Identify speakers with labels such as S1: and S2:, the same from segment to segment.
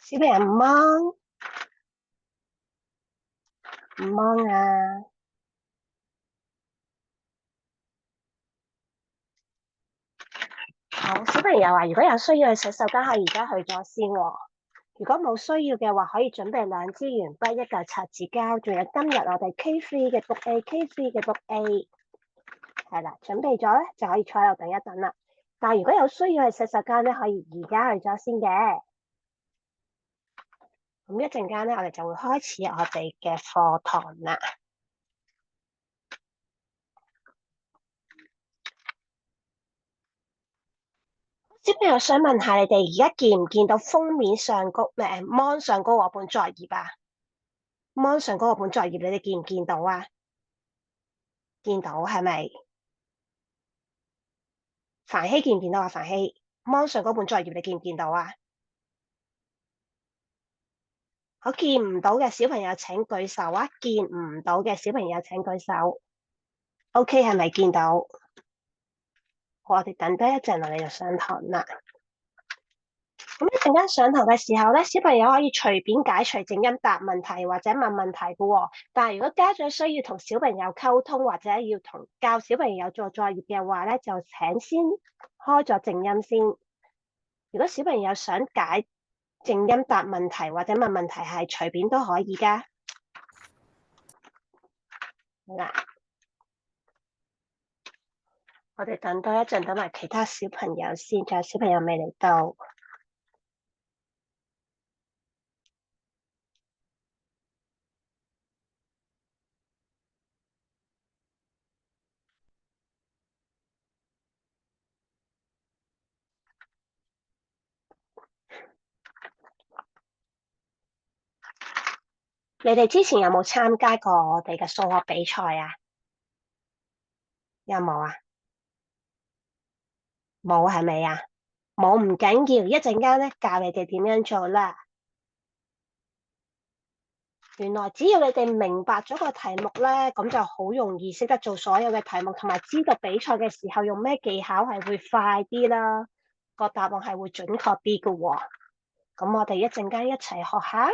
S1: 小朋友唔忙唔忙啊！好，小朋友啊，如果有需要去洗手間，可以而家去咗先喎。如果冇需要嘅話，可以準備兩支鉛筆、一嚿擦紙膠，仲有今日我哋 K3 嘅 book A，K3 嘅 book A 係啦，準備咗咧就可以坐喺度等一等啦。但係如果有需要去洗手間咧，可以而家去咗先嘅。咁一陣間咧，我哋就會開始我哋嘅課堂啦。小朋友想問下你哋而家見唔見到封面上高mon 上高嗰本作業啊？mon 上高嗰本作業你哋見唔見到啊？見到係咪？凡希見唔見到啊？凡希 mon 上嗰本作業你見唔見到啊？我見唔到嘅小朋友請舉手啊！見唔到嘅小朋友請舉手。OK 係咪見到？好，我哋等多一陣，我哋就上堂啦。咁一陣間上堂嘅時候咧，小朋友可以隨便解除靜音答問題或者問問題嘅喎。但係如果家長需要同小朋友溝通或者要同教小朋友做作業嘅話咧，就請先開咗靜音先。如果小朋友想解靜音答問題或者問問題，係隨便都可以㗎。好啦，我哋等多一陣，等埋其他小朋友先，仲有小朋友未嚟到。你哋之前有冇參加過我哋嘅數學比賽啊？有冇啊？冇係咪啊？冇唔緊要，一陣間咧教你哋點樣做啦。原來只要你哋明白咗個題目咧，咁就好容易識得做所有嘅題目，同埋知道比賽嘅時候用咩技巧係會快啲啦，個答案係會準確啲㗎喎。咁我哋一陣間一齊學下。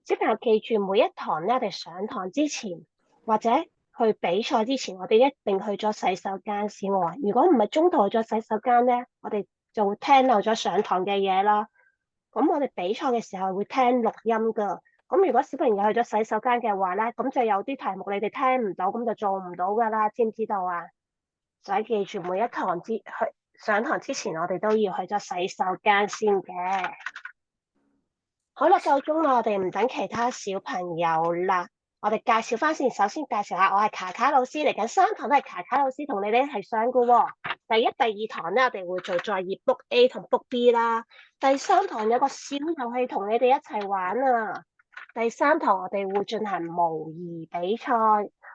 S1: 小朋友記住，每一堂咧，我哋上堂之前或者去比賽之前，我哋一定去咗洗手間先喎。如果唔係中途去咗洗手間咧，我哋就會聽漏咗上堂嘅嘢啦。咁我哋比賽嘅時候會聽錄音噶。咁如果小朋友去咗洗手間嘅話咧，咁就有啲題目你哋聽唔到，咁就做唔到噶啦，知唔知道啊？所以記住每一堂上堂之前，我哋都要去咗洗手間先嘅。好啦，夠鐘啦，我哋唔等其他小朋友啦，我哋介紹翻先。首先介紹下，我係卡卡老師，嚟緊3堂都係卡卡老師同你哋一齊上噶喎。第一、第2堂咧，我哋會做作業 book A 同 book B 啦。第3堂有個小遊戲同你哋一齊玩啊。第3堂我哋會進行模擬比賽。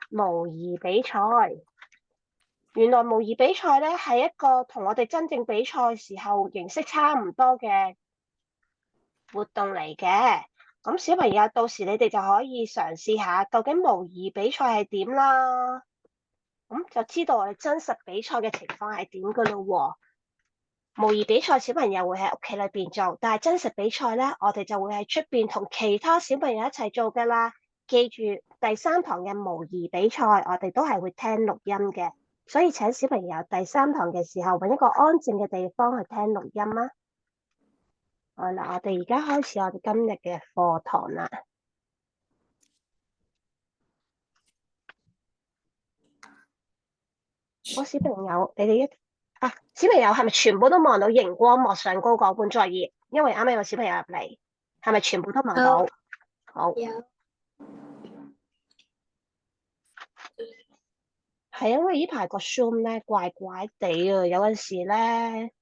S1: 模擬比賽，原來模擬比賽咧係一個同我哋真正比賽時候形式差唔多嘅活動嚟嘅。咁小朋友到時你哋就可以嘗試下究竟模擬比賽係點啦，咁就知道我哋真實比賽嘅情況係點噶咯喎。模擬比賽小朋友會喺屋企裏邊做，但係真實比賽咧，我哋就會喺出邊同其他小朋友一齊做噶啦。記住第3堂嘅模擬比賽，我哋都係會聽錄音嘅，所以請小朋友第3堂嘅時候揾一個安靜嘅地方去聽錄音啦。好啦，我哋而家開始我哋今日嘅課堂啦。好，小朋友，你哋小朋友係咪全部都望到熒光幕上高嗰本作業？因為啱啱有小朋友入嚟，係咪全部都望到？好，
S2: 有
S1: 係因為呢排個 Zoom 咧怪怪地啊，有陣時咧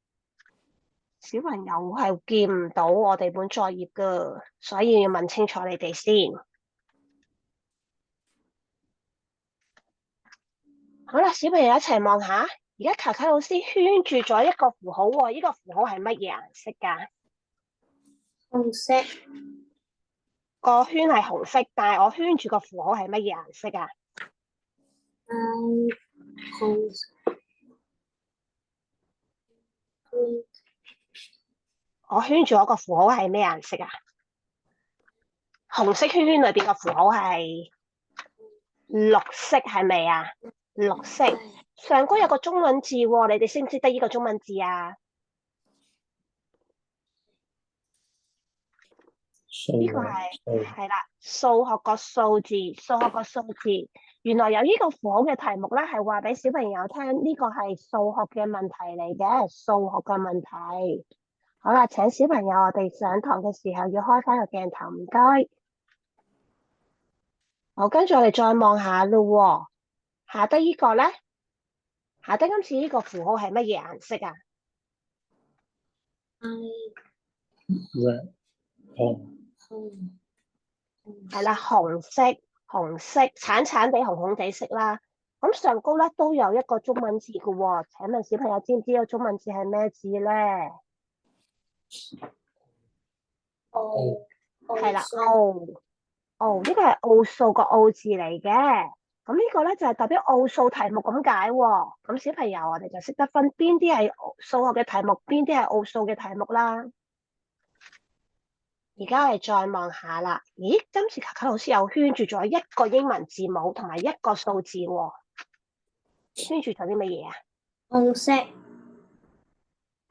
S1: 小朋友係見唔到我哋本作業噶，所以要問清楚你哋先。好啦，小朋友一齊望下，而家卡卡老師圈住咗一個符號喎，呢個符號係乜嘢顏色㗎？
S2: 紅色。
S1: 個圈係紅色，但係我圈住個符號係乜嘢顏色啊？
S2: 紅色。
S1: 我圈住嗰個符號係咩顏色啊？紅色圈圈裏邊個符號係綠色，係咪啊？綠色。上高有個中文字喎，你哋識唔識得呢個中文字啊？呢個係啦，數學個數字，數學個數字。原來有呢個符號嘅題目咧，係話俾小朋友聽，呢個係數學嘅問題嚟嘅，數學嘅問題。好啦，請小朋友，我哋上堂嘅時候要開翻個鏡頭，唔該。好，跟住我哋再望下咯。下低呢個咧，下低今次呢個符號係乜嘢顏色啊？係啦，紅色，紅色，橙橙地、紅紅地色啦。咁上高咧都有一個中文字嘅喎，請問小朋友知唔知個中文字係咩字咧？係啦，奧，呢個係奧數個奧字嚟嘅。咁呢個咧就係代表奧數題目咁解喎。咁小朋友我哋就識得分邊啲係數學嘅題目，邊啲係奧數嘅題目啦。而家我哋再望下啦。咦，今次卡卡老師又圈住咗一個英文字母同埋一個數字喎。圈住咗啲乜嘢啊？
S2: 紅色。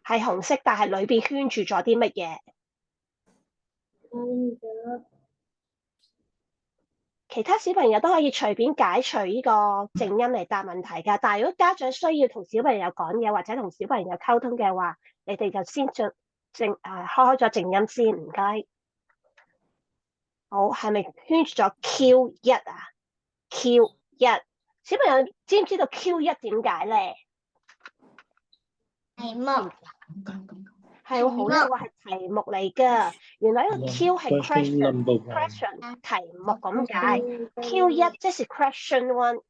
S1: 係紅色，但係裏邊圈住咗啲乜嘢？其他小朋友都可以隨便解除呢個靜音嚟答問題㗎。但係如果家長需要同小朋友講嘢或者同小朋友溝通嘅話，你哋就先開咗靜音先，唔該。好，係咪圈住咗 Q1啊？Q1，小朋友知唔知道 Q1點解咧？
S2: 題目。
S1: 係喎，好叻喎，係題目嚟㗎。原來呢個 Q 係 question 題目咁解。Q1 即是 question one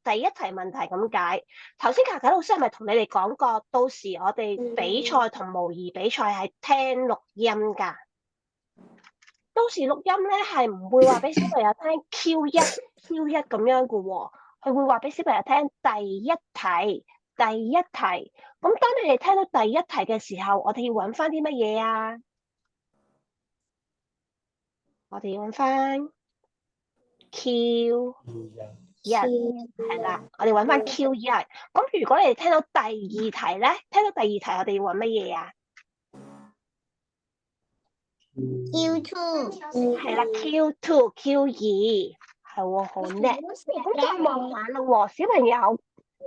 S1: 第一題問題咁解。頭先卡卡老師係咪同你哋講過，到時我哋比賽同模擬比賽係聽錄音㗎？到時錄音咧係唔會話俾小朋友聽 Q1 咁樣嘅喎，佢會話俾小朋友聽第一題。咁當你哋聽到第一題嘅時候，我哋要揾翻啲乜嘢啊？我哋要揾翻 Q1，係啦，我哋揾翻 Q1。咁如果你哋聽到第二題咧，我哋要揾乜嘢啊
S2: ？Q2。
S1: 係啦，Q2，係喎，好叻。咁再望下啦喎，小朋友。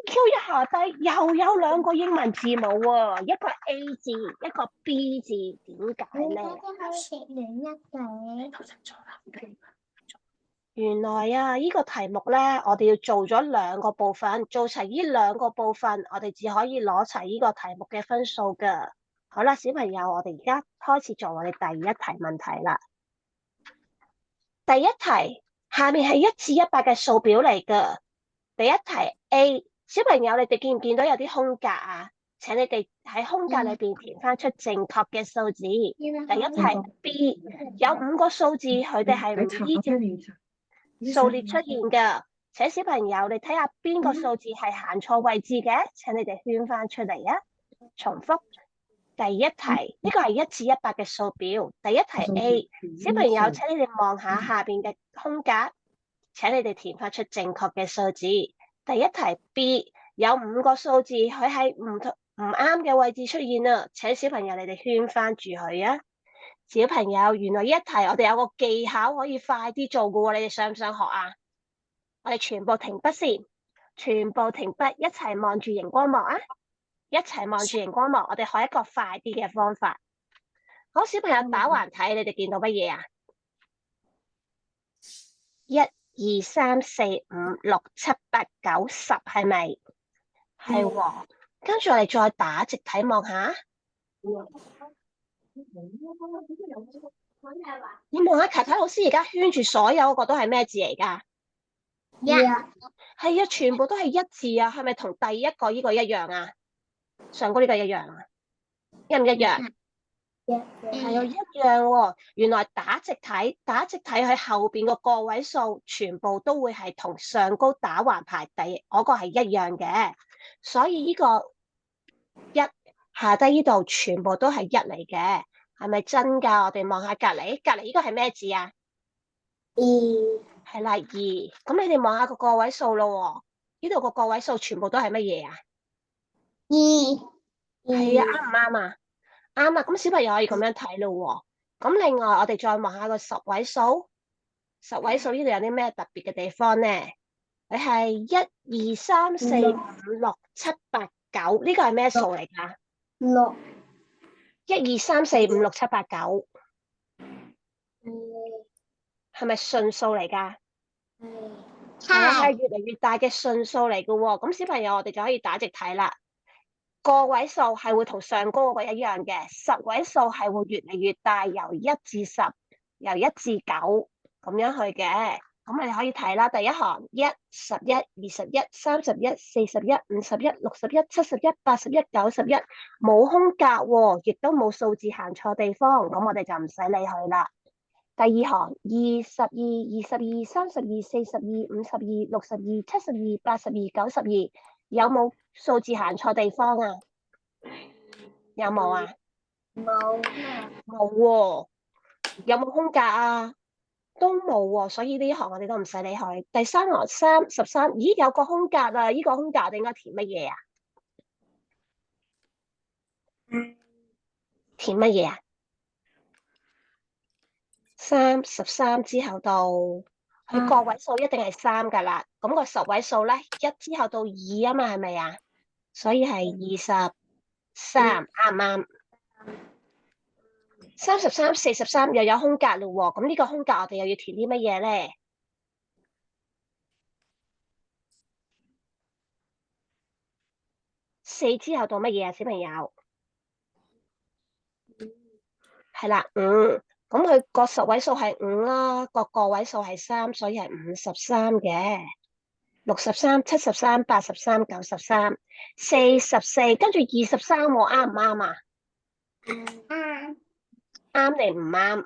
S1: Q1 下低又有兩個英文字母喎，一個 A 字，一個 B 字，點解咧？原來啊，呢個題目咧，我哋要做咗兩個部分，做齊呢兩個部分，我哋至可以攞齊呢個題目嘅分數噶。好啦，小朋友，我哋而家開始做我哋第一題問題啦。第一題下面係1至100嘅數表嚟噶。第一題 A。小朋友，你哋見唔見到有啲空格啊？請你哋喺空格裏邊填翻出正確嘅數字。第一題 B 有5個數字，佢哋係唔依照數列出現嘅。請小朋友，你睇下邊個數字係行錯位置嘅？請你哋圈翻出嚟啊！重複第一題，呢個係1至100嘅數表。第一題 A， 小朋友，請你哋望下下邊嘅空格，請你哋填翻出正確嘅數字。第一題 B 有5個數字，佢喺唔啱嘅位置出現啦，請小朋友你哋圈翻住佢啊！小朋友，原來呢一題我哋有個技巧可以快啲做噶喎，你哋想唔想學啊？我哋全部停筆先，全部停筆，一齊望住熒光幕啊！一齊望住熒光幕，我哋學一個快啲嘅方法。好，小朋友打橫睇，你哋見到乜嘢啊？1、2、3、4、5、6、7、8、9、10，係咪？係喎。跟住我哋再打直睇望下。你望下，卡卡老師而家圈住所有嗰個都係咩字嚟㗎？係啊，全部都係一字啊，係咪同第一個呢個一樣啊？上高呢個一樣啊？一唔一樣？
S2: 一
S1: 係啊，一樣喎。原來打直睇喺後邊個個位數，全部都會係同上高打橫排第嗰個係一樣嘅，所以呢個一下低呢度全部都係一嚟嘅，係咪真噶？我哋望下隔籬，隔籬呢個係咩字啊？
S2: 二
S1: 係啦，二。咁你哋望下個個位數咯，呢度個個位數全部都係乜嘢啊？係啊，啱唔啱啊？啱啊，咁小朋友可以咁樣睇咯。咁另外我哋再望下個十位數，十位數呢度有啲咩特別嘅地方咧？佢係一二三四
S2: 六
S1: 五六七八九，呢個係咩數嚟噶？
S2: 六
S1: 一二三四五六七八九，係咪順數嚟噶？係啊，係越嚟越大嘅順數嚟嘅喎。咁小朋友我哋就可以打直睇啦。個位數係會同上高嗰個一樣嘅，十位數係會越嚟越大，由一至十，由一至九咁樣去嘅。咁你可以睇啦，第一行一、11、21、31、41、51、61、71、81、91，冇空格喎，亦都冇數字行錯地方，咁我哋就唔使理佢啦。第二行22、22、32、42、52、62、72、82、92，有冇數字行錯地方啊？有冇啊？
S2: 冇
S1: 冇喎。有冇空格啊？都冇喎，所以呢一行我哋都唔使理佢。第三行13，咦，有個空格啊？呢個空格我哋應該填乜嘢啊？填乜嘢啊？13之後到佢個位數一定係3噶啦。咁個十位數咧，一之後到2啊嘛，係咪啊？所以係23，啱唔啱？33、43又有空格嘞喎。咁呢個空格我哋又要填啲乜嘢咧？4之後到乜嘢啊？小朋友？係啦，五。咁佢個十位數係5啦，個位數係3，所以係53嘅。63、73、83、93、44，跟住23喎，啱唔啱啊？
S2: 啱
S1: 啱定唔啱？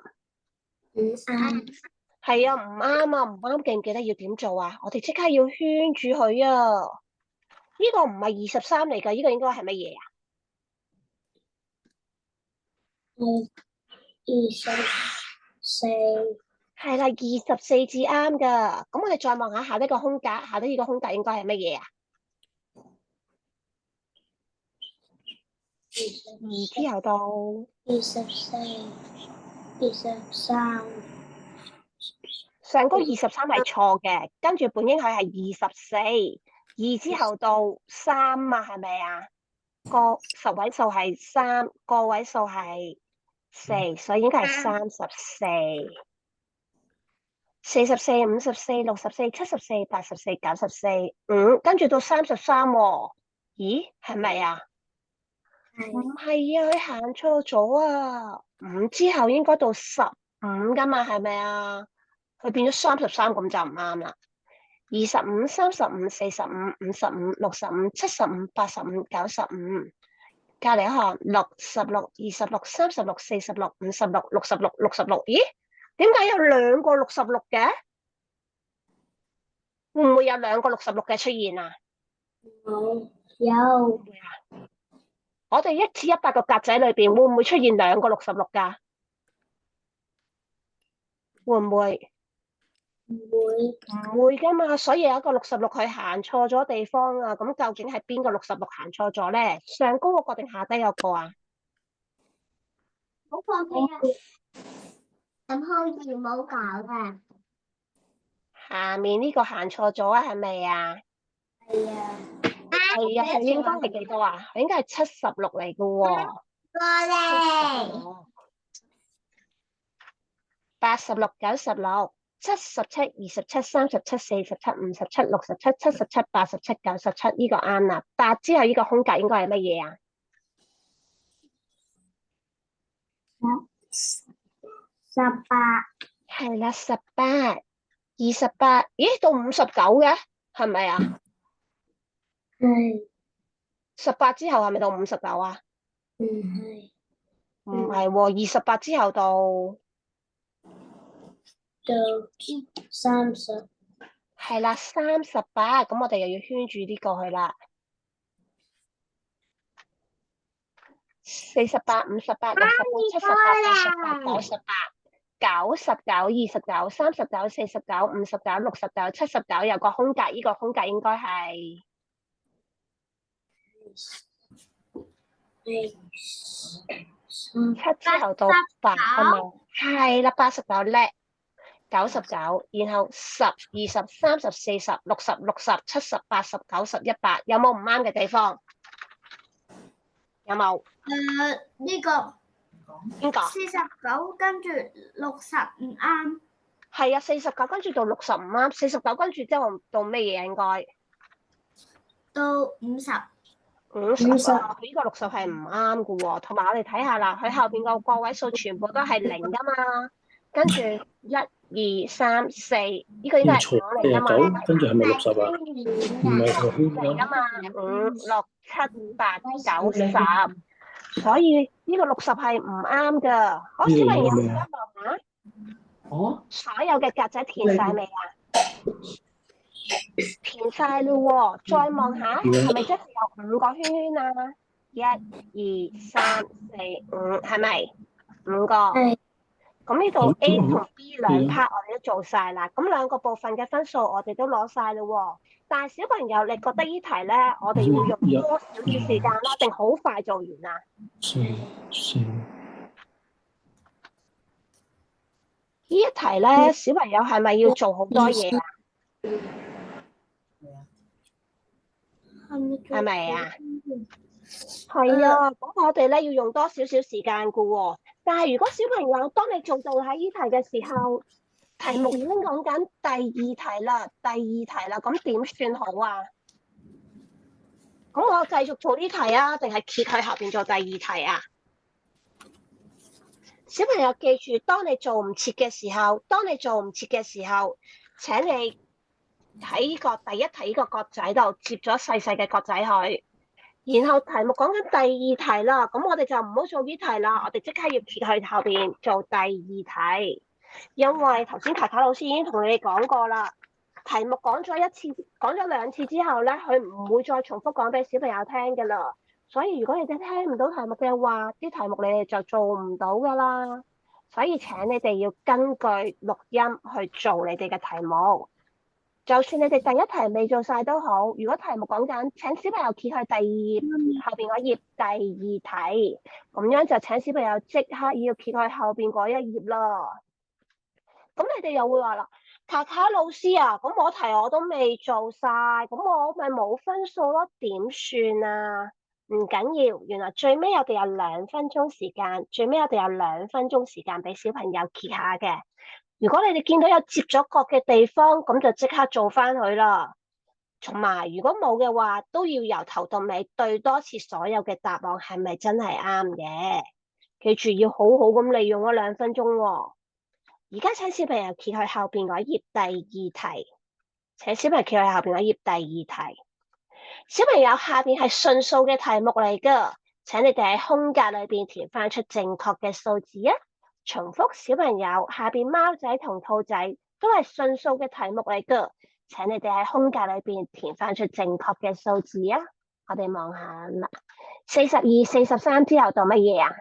S2: 唔啱
S1: 係啊，唔啱啊，唔啱，記唔記得要點做啊？我哋即刻要圈住佢啊！呢個唔係23嚟噶，呢個應該係乜嘢啊？24係啦，24至啱噶。咁我哋再望下下低個空格，下低呢個空格應該係乜嘢啊？2之後到
S2: 24 23
S1: 上高23係錯嘅，跟住本應佢係24，2之後到3啊，係咪啊？個十位數係3，個位數係4，所以應該係34。44、54、64、74、84、94、5，跟住到33喎。咦，係咪啊？唔係啊，佢行錯咗啊！5之後應該到15噶嘛，係咪啊？佢變咗33，咁就唔啱啦。25、35、45、55、65、75、85、95，隔離一行66、26、36、46、56、66、66，咦？點解有兩個66嘅？會唔會有兩個66嘅出現啊？
S2: 冇有
S1: 我哋1至100個格仔裏邊會唔會出現兩個66㗎？會唔會？
S2: 唔會
S1: 唔會噶嘛，所以有一個66佢行錯咗地方啊。咁究竟係邊個66行錯咗咧？上高嗰個定下低嗰個啊？
S2: 好放棄啊！咁可以唔好搞㗎。
S1: 下面呢個行錯咗啊，係咪啊？
S2: 係啊，
S1: 係啊，佢應該係幾多啊？佢應該係76嚟噶喎。
S2: 過嚟
S1: 86、96、77、27、37、47、57、67、77、87、97，呢個啱啦。8之後呢個空格應該係乜嘢啊？18係啦，18、28，咦，到59嘅？係咪啊
S2: 係
S1: ？18之後係咪到59啊？
S2: 唔係
S1: 唔係喎，28之後到
S2: 到30？
S1: 係啦，38。咁我哋又要圈住呢個去啦。48、58、68、78、88、98、99、39、49、50、69、79，有個空格，呢個空格應該係7之後到8啊嘛，係啦，89叻，99，然後10、20、30、40、60、60、70、80、90、100，有冇唔啱嘅地方？有冇？
S2: 呢個
S1: 邊個？
S2: 49跟住60唔啱，
S1: 係啊，49跟住到60唔啱，49跟住之後到咩嘢應該？
S2: 到50。
S1: 50啊，呢個60係唔啱嘅喎，同埋我哋睇下啦，佢後邊個個位數全部都係0噶嘛，跟住1、2、3、4，呢個應該係5嚟噶嘛，
S3: 49，跟住係咪60啊？唔係個圈
S1: 嚟噶
S3: 咯。
S1: 嘛，5、6、7、8、9、10，所以呢個60係唔啱噶。好，
S3: 呢個
S1: 小朋友而
S3: 應該咩啊？
S1: 家望下，
S3: 哦，
S1: 所有嘅格仔填晒未啊？填晒咯喎，再望下係咪即係有5個圈圈啊？1、2、3、4、5，係咪5個？
S2: 係
S1: 咁呢度 A 同 B 兩
S3: 係
S1: part 我哋都做晒啦，咁兩個部分嘅分數我哋都攞晒咯喎。但係小朋友，你覺得呢題咧，我哋要用多少少時間啦，定好快做完啊？
S3: 4，
S1: 呢一題咧，小朋友係咪要做好多嘢啊？係咪啊？係啊，咁我哋咧要用多少少時間噶喎。但係如果小朋友當你做到喺呢題嘅時候，題目已經講緊第二題啦，咁點算好啊？咁我繼續做呢題啊，定係揭去後邊做第二題啊？小朋友記住，當你做唔切嘅時候，請你喺呢個第一題呢個角仔度接咗細細嘅角仔去。然後題目講緊第二題啦，咁我哋就唔好做呢題啦，我哋即刻要揭去後邊做第二題，因為頭先卡卡老師已經同你哋講過啦，題目講咗一次、講咗2次之後咧，佢唔會再重複講俾小朋友聽噶啦，所以如果你哋聽唔到題目嘅話，啲題目你哋就做唔到噶啦，所以請你哋要根據錄音去做你哋嘅題目。就算你哋第一題未做晒都好，如果題目講緊，請小朋友揭去第二頁後邊嗰頁第二題，咁樣就請小朋友即刻要揭去後邊嗰一頁啦。咁你哋又會話啦，卡卡老師啊，咁我題我都未做晒，咁我咪冇分數咯，點算啊？唔緊要，原來最尾我哋有2分鐘時間，俾小朋友揭下嘅。如果你哋見到有接咗角嘅地方，咁就即刻做翻佢啦。同埋，如果冇嘅話，都要由頭到尾對多次所有嘅答案係咪真係啱嘅。記住要好好咁利用嗰2分鐘喎。而家請小朋友揭去後邊嗰頁第二題。小朋友下邊係順數嘅題目嚟噶，請你哋喺空格裏邊填翻出正確嘅數字啊！重複，小朋友下邊貓仔同兔仔都係順數嘅題目嚟噶，請你哋喺空格裏邊填翻出正確嘅數字啊！我哋望下啦，42、43之後到乜嘢啊？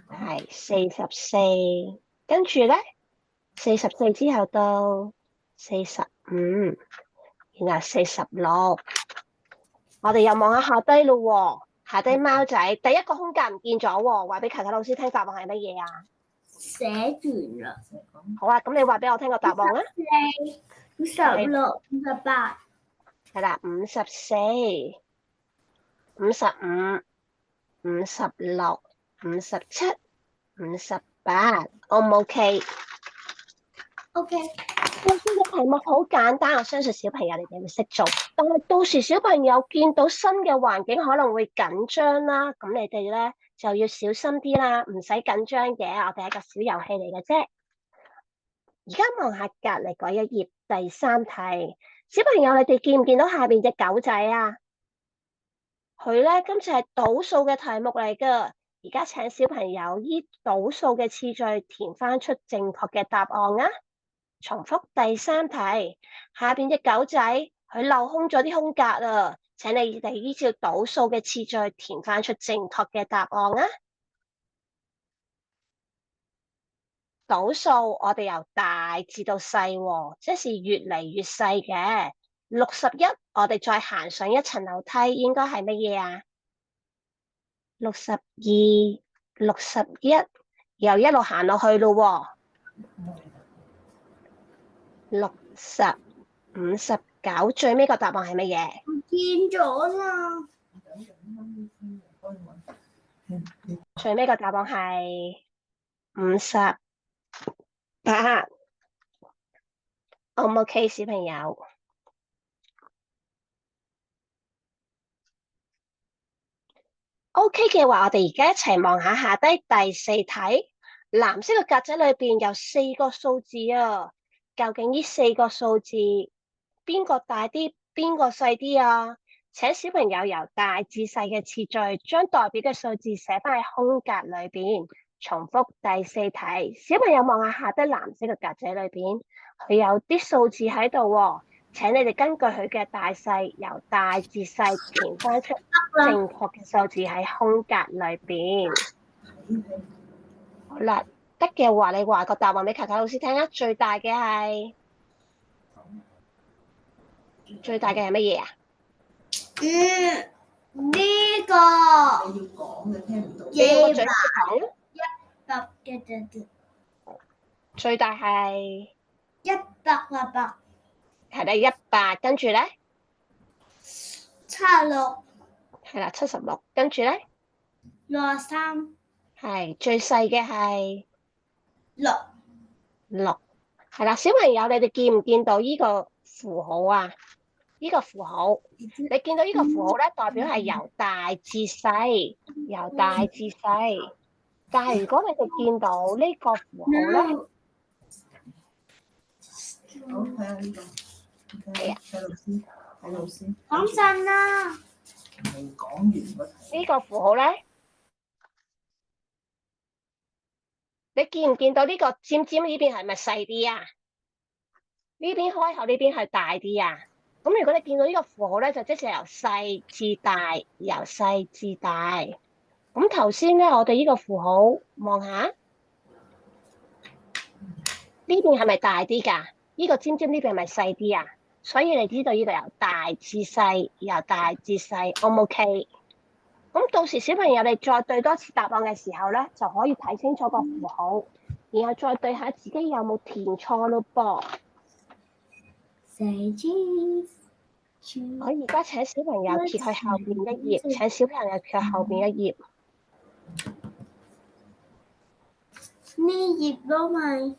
S1: 係44，跟住咧44之後到45，然後46。我哋又望下下低咯，下低貓仔第一個空格唔見咗喎，話俾卡卡老師聽答案係乜嘢啊？
S2: 寫完啦。
S1: 好啊，咁你話俾我聽個答案啊。
S2: 54、56、58。
S1: 係啦，54、55、56、57、58，O 唔 OK？
S2: OK。
S1: 呢個題目好簡單，我相信小朋友你哋會識做。但係到時小朋友見到新嘅環境可能會緊張啦，咁你哋咧就要小心啲啦，唔使緊張嘅，我哋係一個小遊戲嚟嘅啫。而家望下隔離嗰一頁第3題，小朋友你哋見唔見到下邊隻狗仔啊？佢咧今次係倒數嘅題目嚟㗎，而家請小朋友依倒數嘅次序填翻出正確嘅答案啊！重複第3題，下邊隻狗仔佢漏空咗啲空格啊，請你哋依照倒數嘅次序填翻出正確嘅答案啊！倒數我哋由大至到細喎，即是越嚟越細嘅。61，我哋再行上一層樓梯，應該係乜嘢啊？62、61，又一路行落去咯喎。60、59，最尾個答案係乜嘢？
S2: 見咗啦。
S1: 最尾個答案係58。O 唔 OK，小朋友？OK 嘅話，我哋而家一齊望下下低第4題，藍色嘅格仔裏邊有4個數字啊，究竟呢4個數字邊個大啲，邊個細啲啊？請小朋友由大至細嘅次序，將代表嘅數字寫翻喺空格裏邊。重複第4題，小朋友望下下低藍色嘅格仔裏邊，佢有啲數字喺度喎。請你哋根據佢嘅大細，由大至細填翻出正確嘅數字喺空格裏邊。好啦，得嘅話，你話個答案俾球球老師聽啊。最大嘅係乜嘢啊？
S2: 呢個
S4: 你要講嘅聽唔到。
S1: 你用個嘴去講咯。最大係
S2: 100，
S1: 係啦，100，跟住咧
S2: 76，
S1: 係啦，76，跟住咧
S2: 63，
S1: 係最細嘅係
S2: 6，
S1: 6，係啦。小朋友，你哋見唔見到呢個符號啊？呢個符號，你見到呢個符號咧，代表係由大至細，由大至細。但係如果你哋見到呢個符號咧，
S4: 好，睇下呢個。
S1: 係啊，
S4: 睇老師。
S2: 講陣啦。
S4: 未講完嗰題。
S1: 呢個符號咧，你見唔見到呢個尖尖呢邊係咪細啲啊？呢邊開口呢邊係大啲啊？咁如果你見到呢個符號咧，就即係由細至大，由細至大。咁頭先咧，我哋呢個符號望下，呢邊係咪大啲㗎？呢個尖尖呢邊係咪細啲啊？所以你知道呢個由大至細，由大至細，O 唔 OK？咁到時小朋友你再對多次答案嘅時候咧，就可以睇清楚個符號，然後再對下自己有冇填錯咯噃。我而家請小朋友揭去後邊一頁，請小朋友揭後邊一頁。
S2: 呢頁咯咪。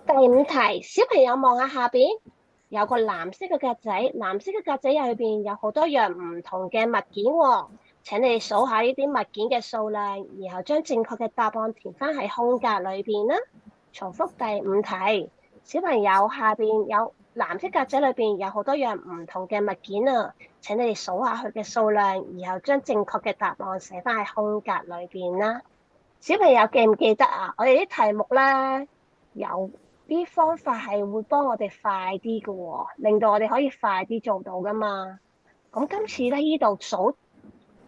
S1: 第5題，小朋友望下下邊有個藍色嘅格仔，藍色嘅格仔入邊有好多樣唔同嘅物件喎。請你數下呢啲物件嘅數量，然後將正確嘅答案填翻喺空格裏邊啦。重複第5題，小朋友下邊有藍色格仔裏邊有好多樣唔同嘅物件啊。請你哋數下佢嘅數量，然後將正確嘅答案寫翻喺空格裏邊啦。小朋友記唔記得啊？我哋啲題目咧有啲方法係會幫我哋快啲嘅喎，令到我哋可以快啲做到噶嘛。咁今次咧呢度數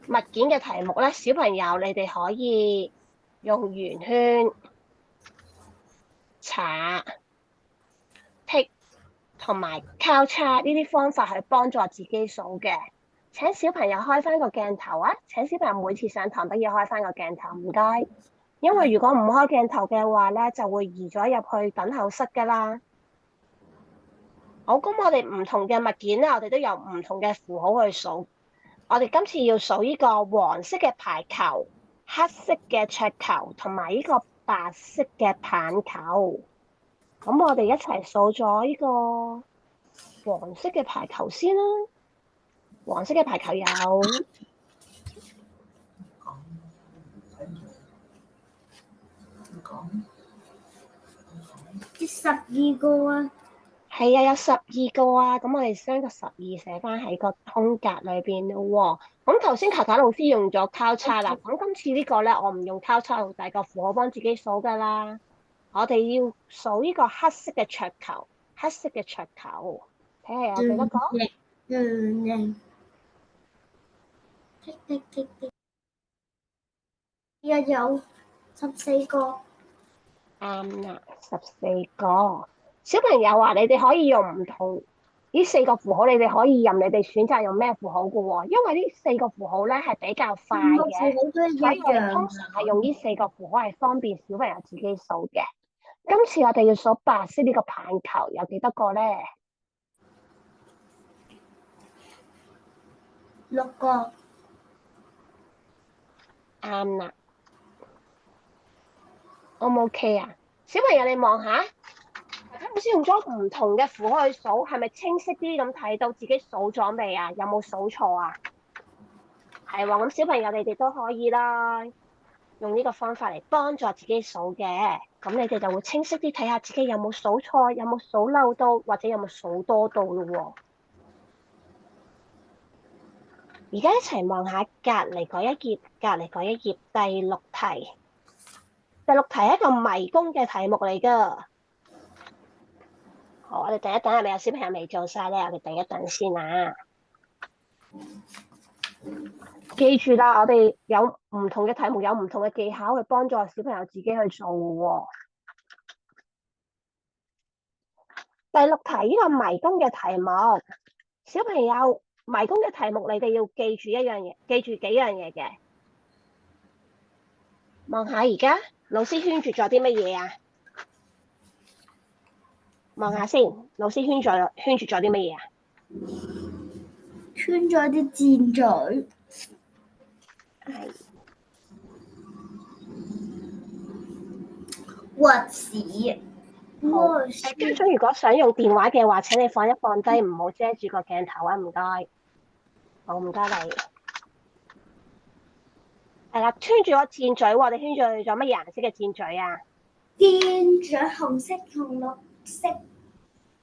S1: 物件嘅題目咧，小朋友你哋可以用圓圈、查、剔同埋交叉呢啲方法去幫助自己數嘅。請小朋友開翻個鏡頭啊！請小朋友每次上堂都要開翻個鏡頭，唔該。因為如果唔開鏡頭嘅話咧，就會移咗入去等候室噶啦。好，咁我哋唔同嘅物件咧，我哋都有唔同嘅符號去數。我哋今次要數呢個黃色嘅排球、黑色嘅桌球同埋呢個白色嘅棒球。咁我哋一齊數咗呢個黃色嘅排球先啦。黃色嘅排球有
S2: 啲細12個啊。
S1: 係啊，有12個啊，咁我哋將個12寫翻喺個空格裏邊咯喎。咁頭先卡卡老師用咗交叉啦，咁今次呢個咧，我唔用交叉好大個符號幫自己數噶啦。我哋要數呢個黑色嘅桌球，黑色嘅桌球，睇下有幾多個？
S2: 有14個。
S1: 啱啦，14個。小朋友啊，你哋可以用唔同呢4個符號，你哋可以任你哋選擇用咩符號噶喎。因為呢4個符號咧係比較快嘅，所以我哋通常係用呢4個符號係方便小朋友自己數嘅。今次我哋要數白色呢個棒球有幾多個咧
S2: 6個。
S1: 啱啦，O 唔 OK 啊？小朋友你望下，頭先用咗唔同嘅符號去數，係咪清晰啲咁睇到自己數咗未啊？有冇數錯啊？係喎，咁小朋友你哋都可以啦，用呢個方法嚟幫助自己數嘅，咁你哋就會清晰啲睇下自己有冇數錯，有冇數漏到，或者有冇數多到咯喎。而家一齊望下隔離嗰一頁，隔離嗰一頁第6題。第6題係一個迷宮嘅題目嚟㗎。好，我哋等一等，係咪有小朋友未做晒咧？我哋等一等先啊。記住啦，我哋有唔同嘅題目，有唔同嘅技巧去幫助小朋友自己去做喎。第6題呢個迷宮嘅題目，小朋友迷宮嘅題目，你哋要記住一樣嘢，記住幾樣嘢嘅。望下而家老師圈住咗啲乜嘢啊？望下先，老師圈住咗啲乜嘢啊？
S2: 圈咗啲箭嘴。
S1: 係
S2: 屈屎。
S1: 好。家長如果想用電話嘅話，請你放一放低，唔好遮住個鏡頭啊！唔該。好，唔該你。係啦，圈住個箭嘴，我哋圈住咗乜嘢顏色嘅箭嘴啊？
S2: 箭嘴紅色同綠色。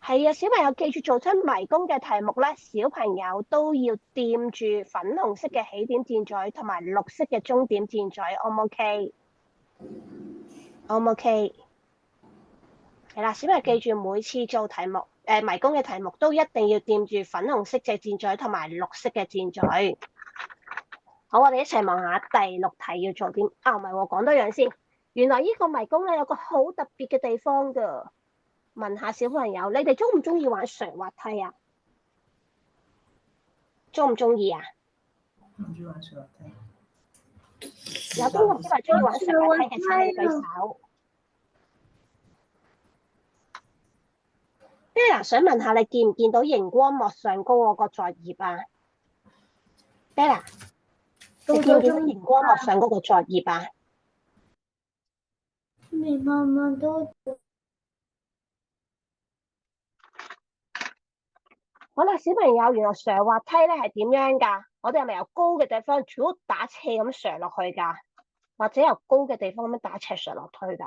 S1: 係啊，小朋友記住做出迷宮嘅題目咧，小朋友都要掂住粉紅色嘅起點箭嘴同埋綠色嘅終點箭嘴 ，O 唔 OK？O 唔 OK？係啦，小朋友記住每次做題目，迷宮嘅題目都一定要掂住粉紅色嘅箭嘴同埋綠色嘅箭嘴。好，我哋一齊望下第6題要做啲。唔係喎，講多樣先。原來呢個迷宮咧有個好特別嘅地方噶。問下小朋友，你哋中唔中意玩上滑梯啊？中唔中意啊？
S4: 唔中意玩上滑梯。
S1: 有邊個邊個中意玩上滑梯嘅？請你舉手。Bella 想問下你見唔見到熒光幕上高嗰個作業啊 ？Bella，你見唔見到熒光幕上嗰個作業啊？
S2: 你慢慢都。
S1: 好啦，小朋友，原來上滑梯咧係點樣噶？我哋係咪由高嘅地方全部打斜咁上落去噶？或者由高嘅地方咁樣打斜上落去噶？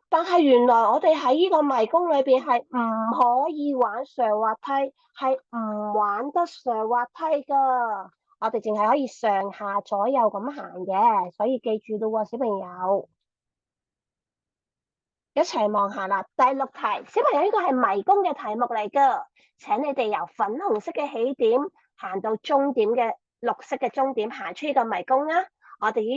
S1: 但係原來我哋喺呢個迷宮裏邊係唔可以玩上滑梯，係唔玩得上滑梯噶。我哋淨係可以上下左右咁行嘅，所以記住咯喎，小朋友。一齊望下啦，第6題，小朋友呢個係迷宮嘅題目嚟噶，請你哋由粉紅色嘅起點行到終點嘅綠色嘅終點，行出呢個迷宮啊！我哋要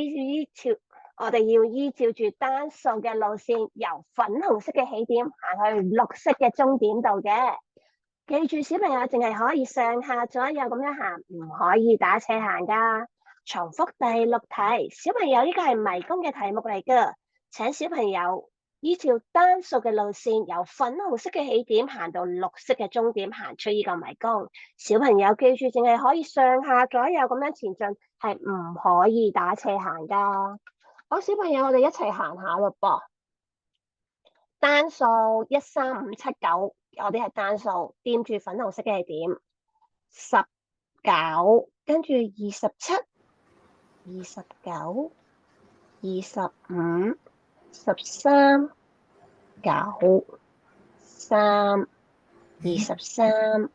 S1: 依照住單數嘅路線，由粉紅色嘅起點行去綠色嘅終點度嘅。記住，小朋友淨係可以上下左右咁樣行，唔可以打斜行噶。重複第6題，小朋友呢個係迷宮嘅題目嚟噶，請小朋友依照單數嘅路線，由粉紅色嘅起點行到綠色嘅終點，行出呢個迷宮。小朋友記住，淨係可以上下左右咁樣前進，係唔可以打斜行噶。好，小朋友，我哋一齊行下咯噃。單數1、3、5、7、9，我哋係單數，掂住粉紅色嘅起點。19，跟住27、29、25、13、9， 23、23、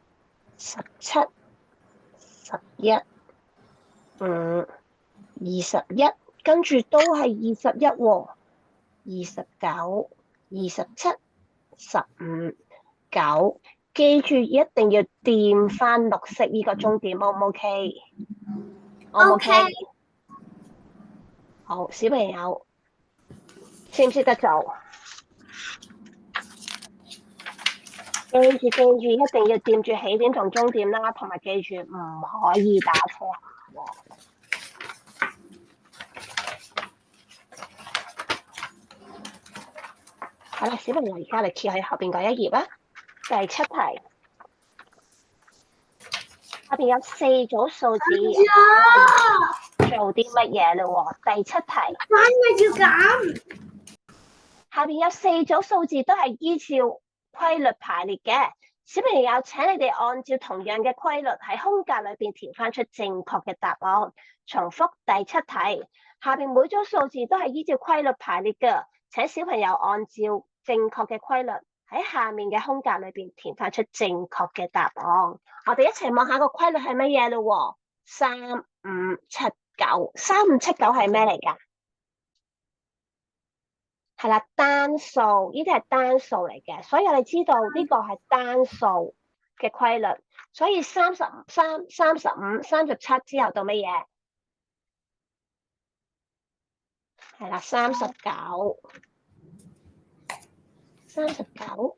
S1: 17、11、5、21，跟住都係21喎。29、27、15、9，記住一定要掂翻綠色呢個終點，O 唔 OK？O 唔 OK？好，小朋友識唔識得做？記住，一定要掂住起點同終點啦，同埋記住唔可以打斜喎。好啦，小朋友而家嚟揭喺後邊嗰一頁啦，第7題，下邊有4組數字，做啲乜嘢嘞喎？第7題，下邊有4組數字都係依照規律排列嘅。小朋友，請你哋按照同樣嘅規律喺空格裏邊填翻出正確嘅答案。重複第7題，下邊每組數字都係依照規律排列嘅，請小朋友按照正確嘅規律喺下面嘅空格裏邊填翻出正確嘅答案。我哋一齊望下個規律係乜嘢咯喎？3、5、7、9，3、5、7、9係咩嚟㗎？係啦，單數，呢啲係單數嚟嘅，所以我哋知道呢個係單數嘅規律。所以33、35、37之後到乜嘢？係啦，39、39、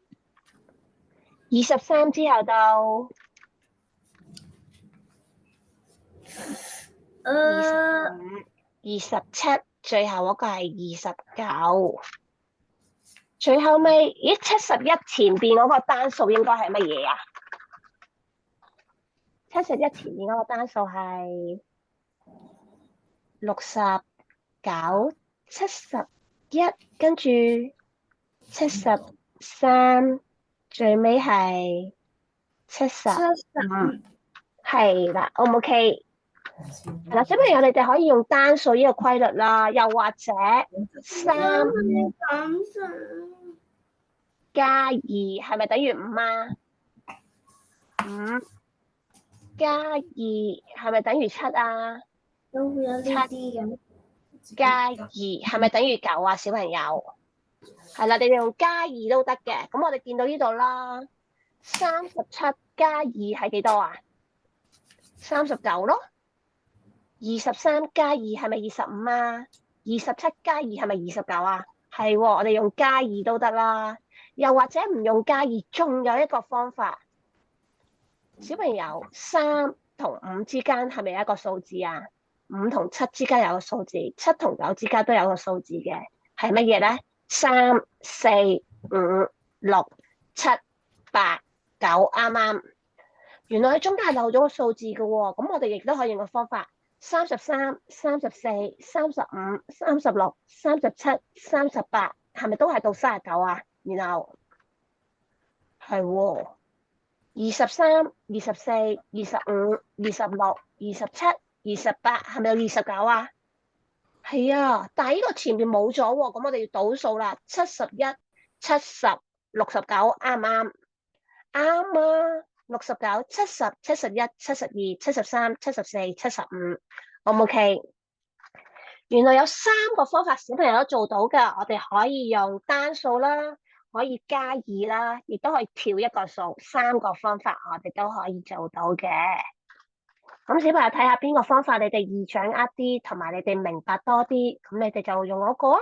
S1: 23之後到25、27，最後嗰個係29。最後尾，咦，71前邊嗰個單數應該係乜嘢啊？71前面嗰個單數係69、71，跟住73，最尾係75，係啦，O 唔 OK？係啦，小朋友你哋可以用單數呢個規律啦，又或者3加2係咪等於5啊？5加2係咪等於7啊？
S2: 都會有呢啲咁。
S1: 加2係咪等於9啊？小朋友係啦，你哋用加2都得嘅。咁我哋見到呢度啦，37加2係幾多啊？39咯。23加2係咪25啊？27加2係咪29啊？係喎，我哋用加2都得啦。又或者唔用加2，仲有一個方法。小朋友，3同5之間係咪有一個數字啊？5同7之間有個數字，7同9之間都有個數字嘅，係乜嘢咧？3、4、5、6、7、8、9，啱啱。原來喺中間係漏咗個數字嘅喎，咁我哋亦都可以用個方法：33、34、35、36、37、38，係咪都係到39啊？然後係喎。23、24、25、26、27、28，係咪有29啊？係啊，但係呢個前面冇咗喎，咁我哋要倒數啦。71、70、69，啱唔啱？啱啊，69、70、71、72、73、74、75，O 唔 OK？原來有3個方法小朋友都做到㗎，我哋可以用單數啦。可以加2啦，亦都可以跳一個數，3個方法我哋都可以做到嘅。咁小朋友睇下邊個方法你哋易掌握啲，同埋你哋明白多啲，咁你哋就用嗰個啊。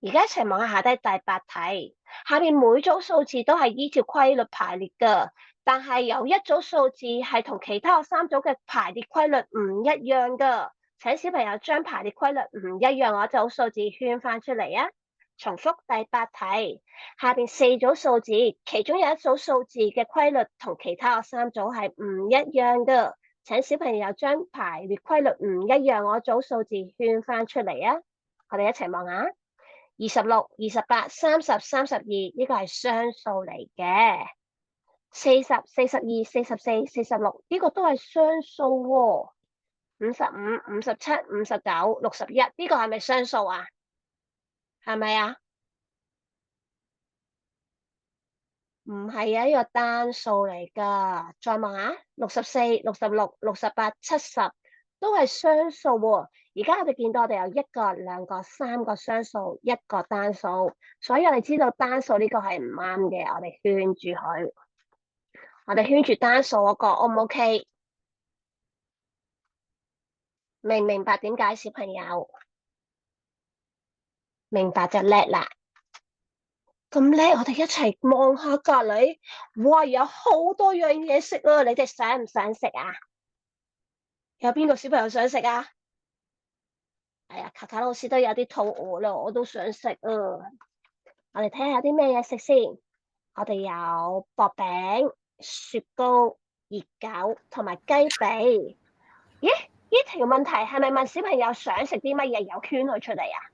S1: 而家一齊望下低第8題，下面每組數字都係依照規律排列㗎，但係有一組數字係同其他3組嘅排列規律唔一樣㗎。請小朋友將排列規律唔一樣嗰組數字圈翻出嚟啊！重複第8題，下邊4組數字，其中有一組數字嘅規律同其他3組係唔一樣㗎。請小朋友將排列規律唔一樣嗰組數字圈翻出嚟啊！我哋一齊望下，26、28、30、32，呢個係雙數嚟嘅。40、42、44、46，呢個都係雙數喎。55、57、59、61，呢個係咪雙數啊？係咪啊？唔係啊，呢個單數嚟㗎。再望下，64、66、68、70都係雙數喎。而家我哋見到我哋有1個、2個、3個雙數，1個單數，所以我哋知道單數呢個係唔啱嘅。我哋圈住佢，我哋圈住單數嗰個 O 唔 OK？明唔明白點解小朋友？明白就叻啦。咁叻，我哋一齊望下隔籬，哇，有好多樣嘢食啊！你哋想唔想食啊？有邊個小朋友想食啊？係啊，卡卡老師都有啲肚餓啦，我都想食啊！我哋睇下有啲咩嘢食先。我哋有薄餅、雪糕、熱狗同埋雞髀。咦？呢條問題係咪問小朋友想食啲乜嘢，有圈佢出嚟啊？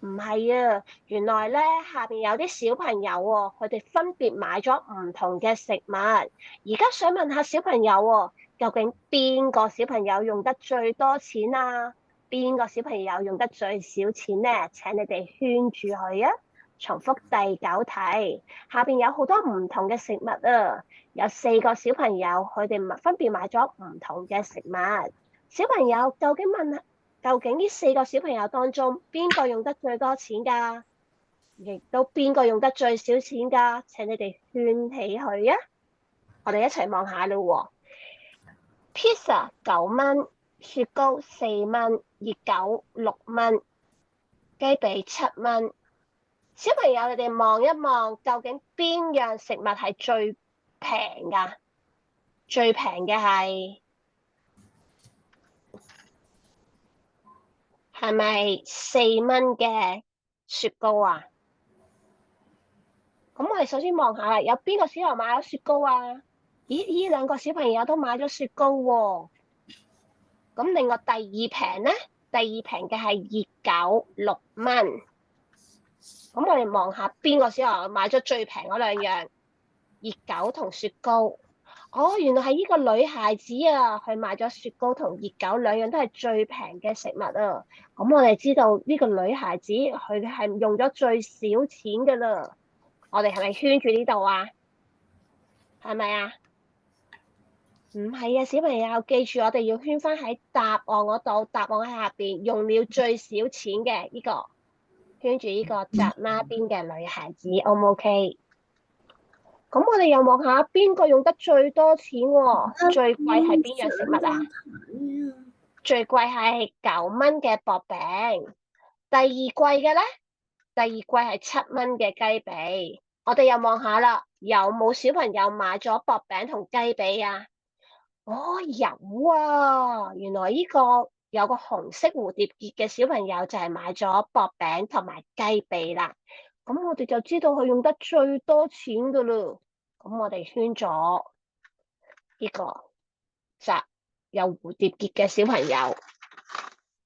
S1: 唔係啊，原來咧下邊有啲小朋友喎，佢哋分別買咗唔同嘅食物。而家想問下小朋友喎，究竟邊個小朋友用得最多錢啊？邊個小朋友用得最少錢呢？請你哋圈住佢啊！重複第9題，下邊有好多唔同嘅食物啊，有4個小朋友，佢哋分別買咗唔同嘅食物。小朋友究竟呢4個小朋友當中，邊個用得最多錢㗎？亦都邊個用得最少錢㗎？請你哋圈起佢啊！我哋一齊望下啦喎。Pizza 9蚊，雪糕4蚊，熱狗6蚊，雞髀7蚊。小朋友，你哋望一望，究竟邊樣食物係最平㗎？最平嘅係咪4蚊嘅雪糕啊？咁我哋首先望下啦，有邊個小朋友買咗雪糕啊？咦，呢2個小朋友都買咗雪糕喎。咁另外第二平呢？第二平嘅係熱狗6蚊。咁我哋望下邊個小朋友買咗最平嗰2樣，熱狗同雪糕。哦，原來係呢個女孩子啊，佢買咗雪糕同熱狗2樣都係最平嘅食物啊。咁我哋知道呢個女孩子佢係用咗最少錢噶啦。我哋係咪圈住呢度啊？係咪啊？唔係啊，小朋友記住，我哋要圈翻喺答案嗰度，答案喺下邊，用了最少錢嘅呢個，圈住呢個紮孖辮嘅女孩子 ，O 唔 OK？咁我哋又望下邊個用得最多錢喎？最貴係邊樣食物啊？最貴係9蚊嘅薄餅。第二貴嘅咧？第二貴係7蚊嘅雞髀。我哋又望下啦，有冇小朋友買咗薄餅同雞髀啊？哦，有啊！原來呢個有個紅色蝴蝶結嘅小朋友就係買咗薄餅同埋雞髀啦。咁我哋就知道佢用得最多錢噶啦。咁我哋圈咗呢個有蝴蝶結嘅小朋友，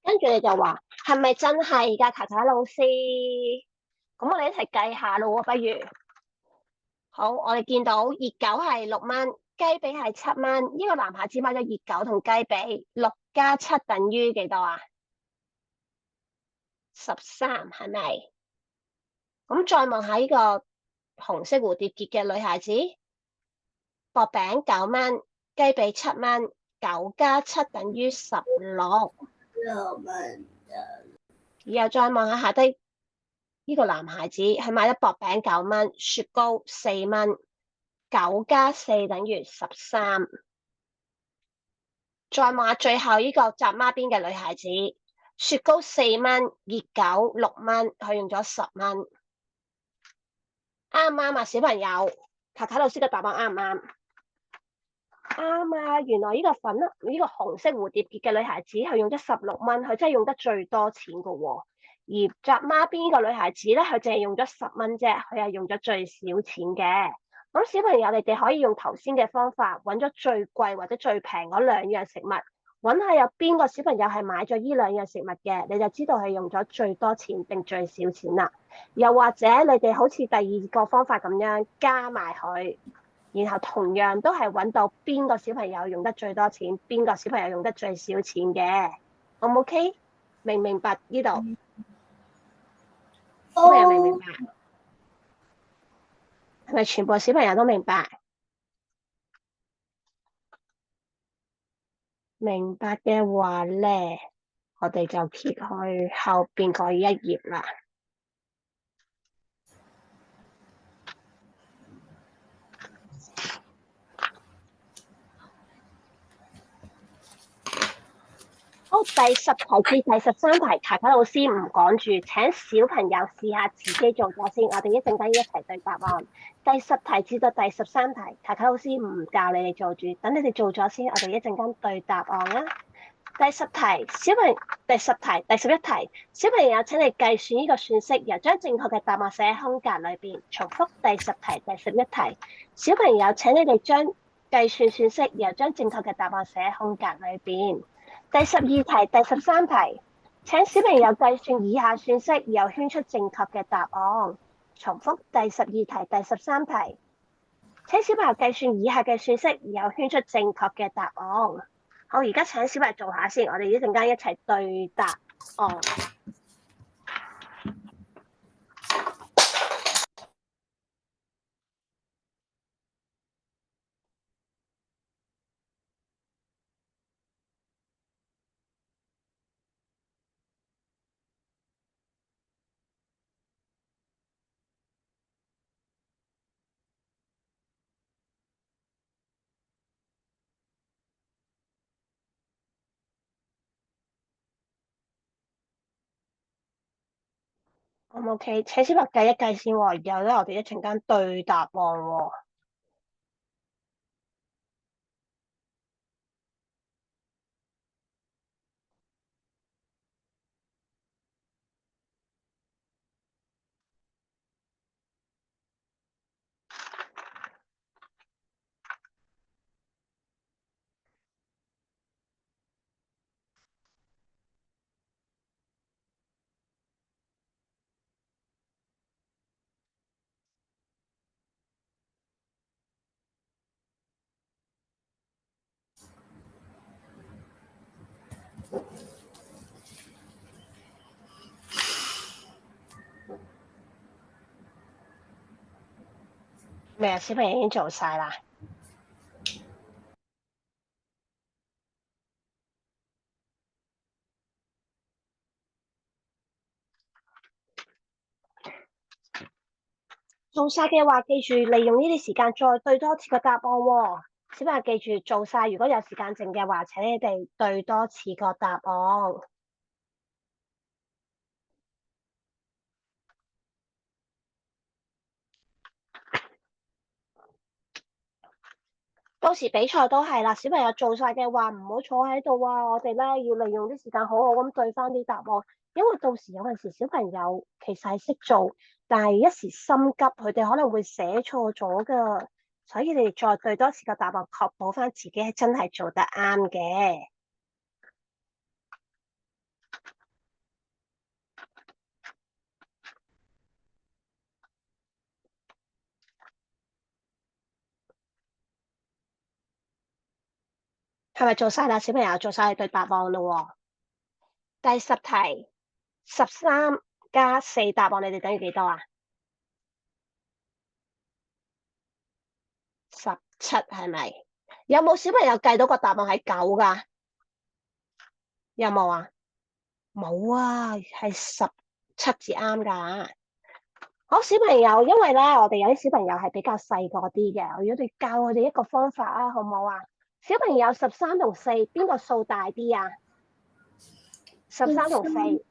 S1: 跟住你就話係咪真係噶，卡卡老師？咁我哋一齊計下咯，不如好，我哋見到熱狗係6蚊，雞髀係7蚊。呢個男孩子買咗熱狗同雞髀，6加7等於幾多啊？13係咪？咁再望下呢個紅色蝴蝶結嘅女孩子，薄餅9蚊，雞髀7蚊，9加7等於16。然後再望下下低呢個男孩子，係買咗薄餅9蚊，雪糕4蚊，9加4等於13。再望下最後呢個紮孖辮嘅女孩子，雪糕4蚊，熱狗6蚊，佢用咗10蚊。啱唔啱啊，小朋友？卡卡老師嘅答案啱唔啱？啱啊！原來呢個紅色蝴蝶結嘅女孩子，佢用咗16蚊，佢真係用得最多錢㗎喎。而紮孖辮呢個女孩子咧，佢淨係用咗10蚊啫，佢係用咗最少錢嘅。咁小朋友，你哋可以用頭先嘅方法，揾咗最貴或者最平嗰2樣食物，揾下有邊個小朋友係買咗呢2樣食物嘅，你就知道係用咗最多錢定最少錢啦。又或者你哋好似第2個方法咁樣加埋佢，然後同樣都係揾到邊個小朋友用得最多錢，邊個小朋友用得最少錢嘅。O 唔 OK？明唔明白呢度？小朋友明唔明白？係咪全部小朋友都明白？明白嘅話咧，我哋就揭去後邊嗰一頁啦。好，第10題至第13題，卡卡老師唔講住，請小朋友試下自己做咗先。我哋一陣間一齊對答案。第10題至到第13題，卡卡老師唔教你哋做住，等你哋做咗先，我哋一陣間對答案啦。第10題，第11題，小朋友請你計算呢個算式，又將正確嘅答案寫喺空格裏邊。重複第10題、第11題，小朋友請你哋將計算算式，又將正確嘅答案寫喺空格裏邊。第12題、第13題，請小朋友計算以下算式，又圈出正確嘅答案。重複第12題、第13題，請小朋友計算以下嘅算式，又圈出正確嘅答案。好，而家請小朋友做下先，我哋一陣間一齊對答案。OK，請小朋友計一計先喎，然後咧我哋一陣間對答案喎。咩啊？小朋友已經做晒啦。做晒嘅話，記住利用呢啲時間再對多次個答案喎。小朋友記住做晒，如果有時間剩嘅話，請你哋對多次個答案。到時比賽都係啦，小朋友做晒嘅話，唔好坐喺度啊！我哋咧要利用啲時間好好咁對翻啲答案，因為到時有陣時小朋友其實係識做，但係一時心急，佢哋可能會寫錯咗噶，所以你哋再對多次個答案，確保翻自己係真係做得啱嘅。係咪做晒啦？小朋友做晒對答案咯喎。第10題，13加4答案，你哋等於幾多啊？17係咪？有冇小朋友計到個答案係9噶？有冇啊？冇啊，係17至啱噶。好，小朋友，因為咧，我哋有啲小朋友係比較細個啲嘅，我哋教佢哋一個方法啊，好唔好啊？小朋友13同4，邊個數大啲啊？13同4，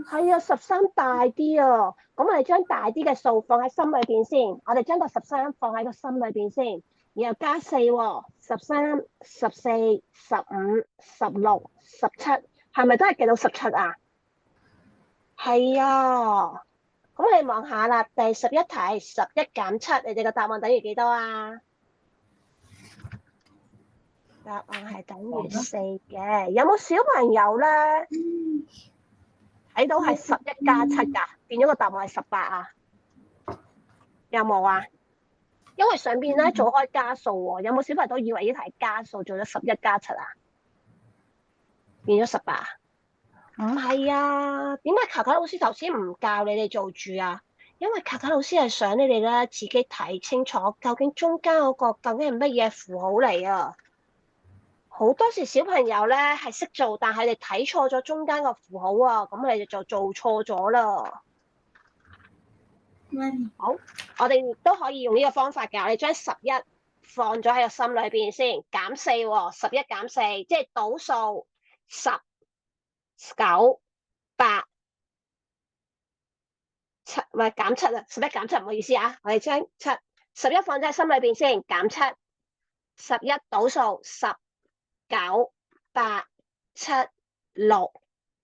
S1: 係啊，13大啲啊。咁我哋將大啲嘅數放喺心裏邊先，我哋將個13放喺個心裏邊先，然後加4喎，13、14、15、16、17，係咪都係計到17啊？係啊。咁你望下啦，第11題11減7，你哋個答案等於幾多啊？答案係等於4嘅。有冇小朋友咧睇到係11加7噶，變咗個答案係18啊？有冇啊？因為上邊咧做開加數喎，有冇小朋友都以為呢題加數做咗11加7啊？變咗18啊？唔係啊？點解卡卡老師頭先唔教你哋做住啊？因為卡卡老師係想你哋咧自己睇清楚，究竟中間嗰個究竟係乜嘢符號嚟啊？好多時小朋友咧係識做，但係你睇錯咗中間個符號啊，咁你哋就做錯咗啦。好，我哋亦都可以用呢個方法嘅。我哋將11放咗喺個心裏邊先，減4喎，11減4，即係倒數10、9、8、7，唔係減7啊，11減7，唔好意思啊，我哋將11放咗喺心裏邊先，減7、11倒數10、9、8、7、6、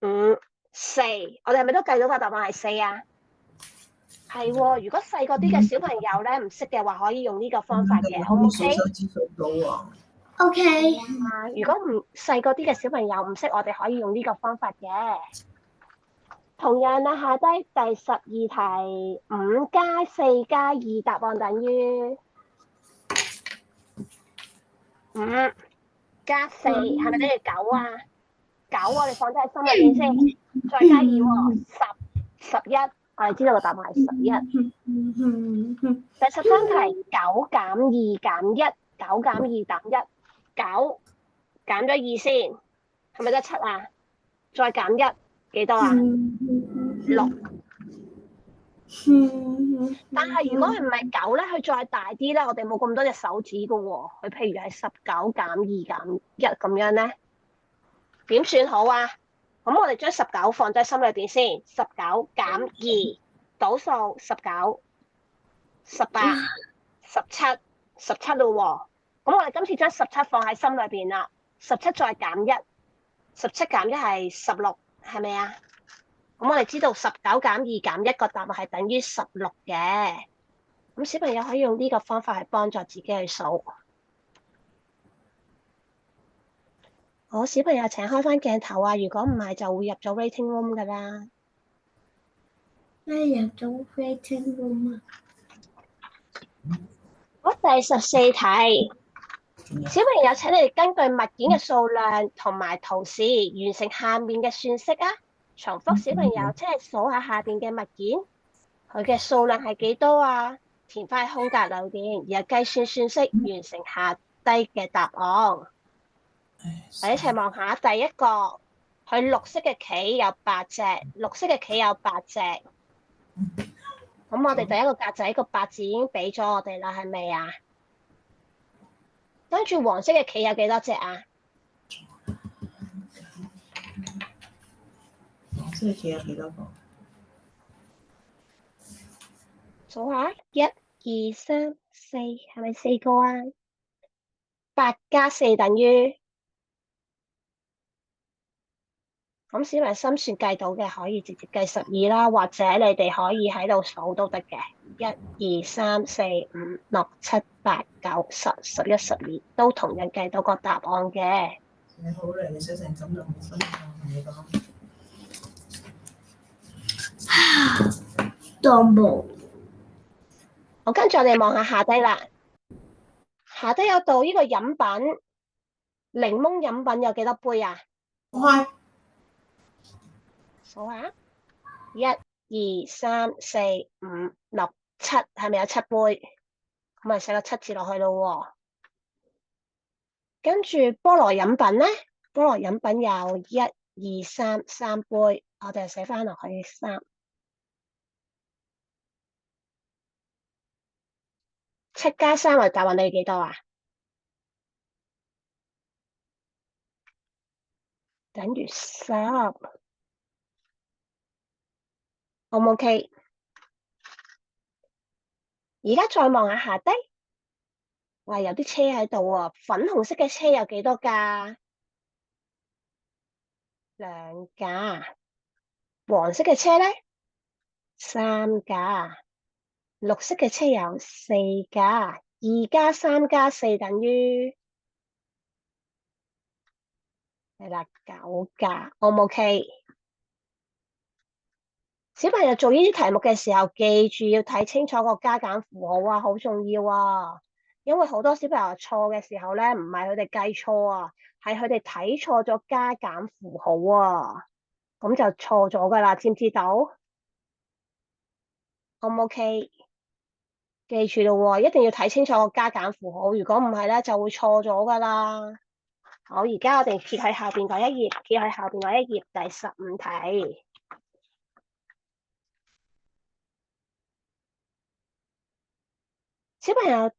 S1: 5、4，我哋係咪都計到個答案係4啊？係喎，如果細個啲嘅小朋友咧唔識嘅話，可以用呢個方法嘅，O 唔 OK？
S4: 數手指數到啊！
S2: OK，
S1: 啊，如果唔細個啲嘅小朋友唔識，我哋可以用呢個方法嘅。同樣啦，下低第12題，5加4加2，答案等於5加4，係咪等於9啊？9我哋放咗喺心裏邊先，再加2喎，10、11，我哋知道個答案係11。第13題，9減2減1，9減2減1，9減咗2先，係咪得7啊？再減1幾多啊？6。但係如果佢唔係9咧，佢再大啲咧，我哋冇咁多隻手指噶喎。佢譬如係19減2減1咁樣咧，點算好啊？咁我哋將19放喺心裏邊先，19減2，倒數19、18、17咯喎。咁我哋今次將17放喺心裏邊啦，17再減1，17減1係16，係咪啊？咁我哋知道19減2減1個答案係等於16嘅。咁小朋友可以用呢個方法去幫助自己去數。好，小朋友請開翻鏡頭啊！如果唔係就會入咗 waiting room 噶啦。
S2: 咩入咗 waiting room 啊？
S1: 好，第14題，小朋友請你哋根據物件嘅數量同埋圖示完成下面嘅算式啊！重複小朋友即係數下下邊嘅物件，佢嘅數量係幾多啊？填翻喺空格裏邊，然後計算算式完成下低嘅答案。我哋一齊望下第一個，佢綠色嘅棋有8隻，綠色嘅棋有8隻。咁我哋第一個格仔個8字已經俾咗我哋啦，係咪啊？跟住黃色嘅棋有幾多隻啊？
S4: 黃色嘅棋有幾多個？
S1: 數下，1、2、3、4，係咪4個啊？8加4等於，咁小朋友心算計到嘅可以直接計12啦，或者你哋可以喺度數都得嘅。1、2、3、4、5、6、7、8、9、10、11、12都同樣計到個答案嘅。
S4: 你好咧，你寫成咁就冇分啦，同你講。
S2: 當冇。
S1: 好，跟住我哋望下下低啦，下低有道呢個飲品，檸檬飲品有幾多杯啊？
S2: 開。
S1: 數下，1、2、3、4、5、6、7，係咪有7杯？咁咪寫個7字落去咯喎。跟住菠蘿飲品咧，菠蘿飲品有1、2、3，3杯，我哋寫翻落去3。7加3嘅答案你幾多啊？等於10。O 唔 OK？而家再望下下低，哇，有啲車喺度喎，粉紅色嘅車有幾多架？2架。黃色嘅車咧，3架。綠色嘅車有4架。2加3加4等於係啦，9架。O 唔 OK？小朋友做呢啲題目嘅時候，記住要睇清楚個加減符號啊，好重要啊！因為好多小朋友錯嘅時候咧，唔係佢哋計錯啊，係佢哋睇錯咗加減符號啊，咁就錯咗噶啦，知唔知道？ ，O 唔 OK？記住咯喎，一定要睇清楚個加減符號，如果唔係咧就會錯咗噶啦。好，而家我哋揭喺後邊嗰一頁，揭喺後邊嗰一頁第15題。小朋友，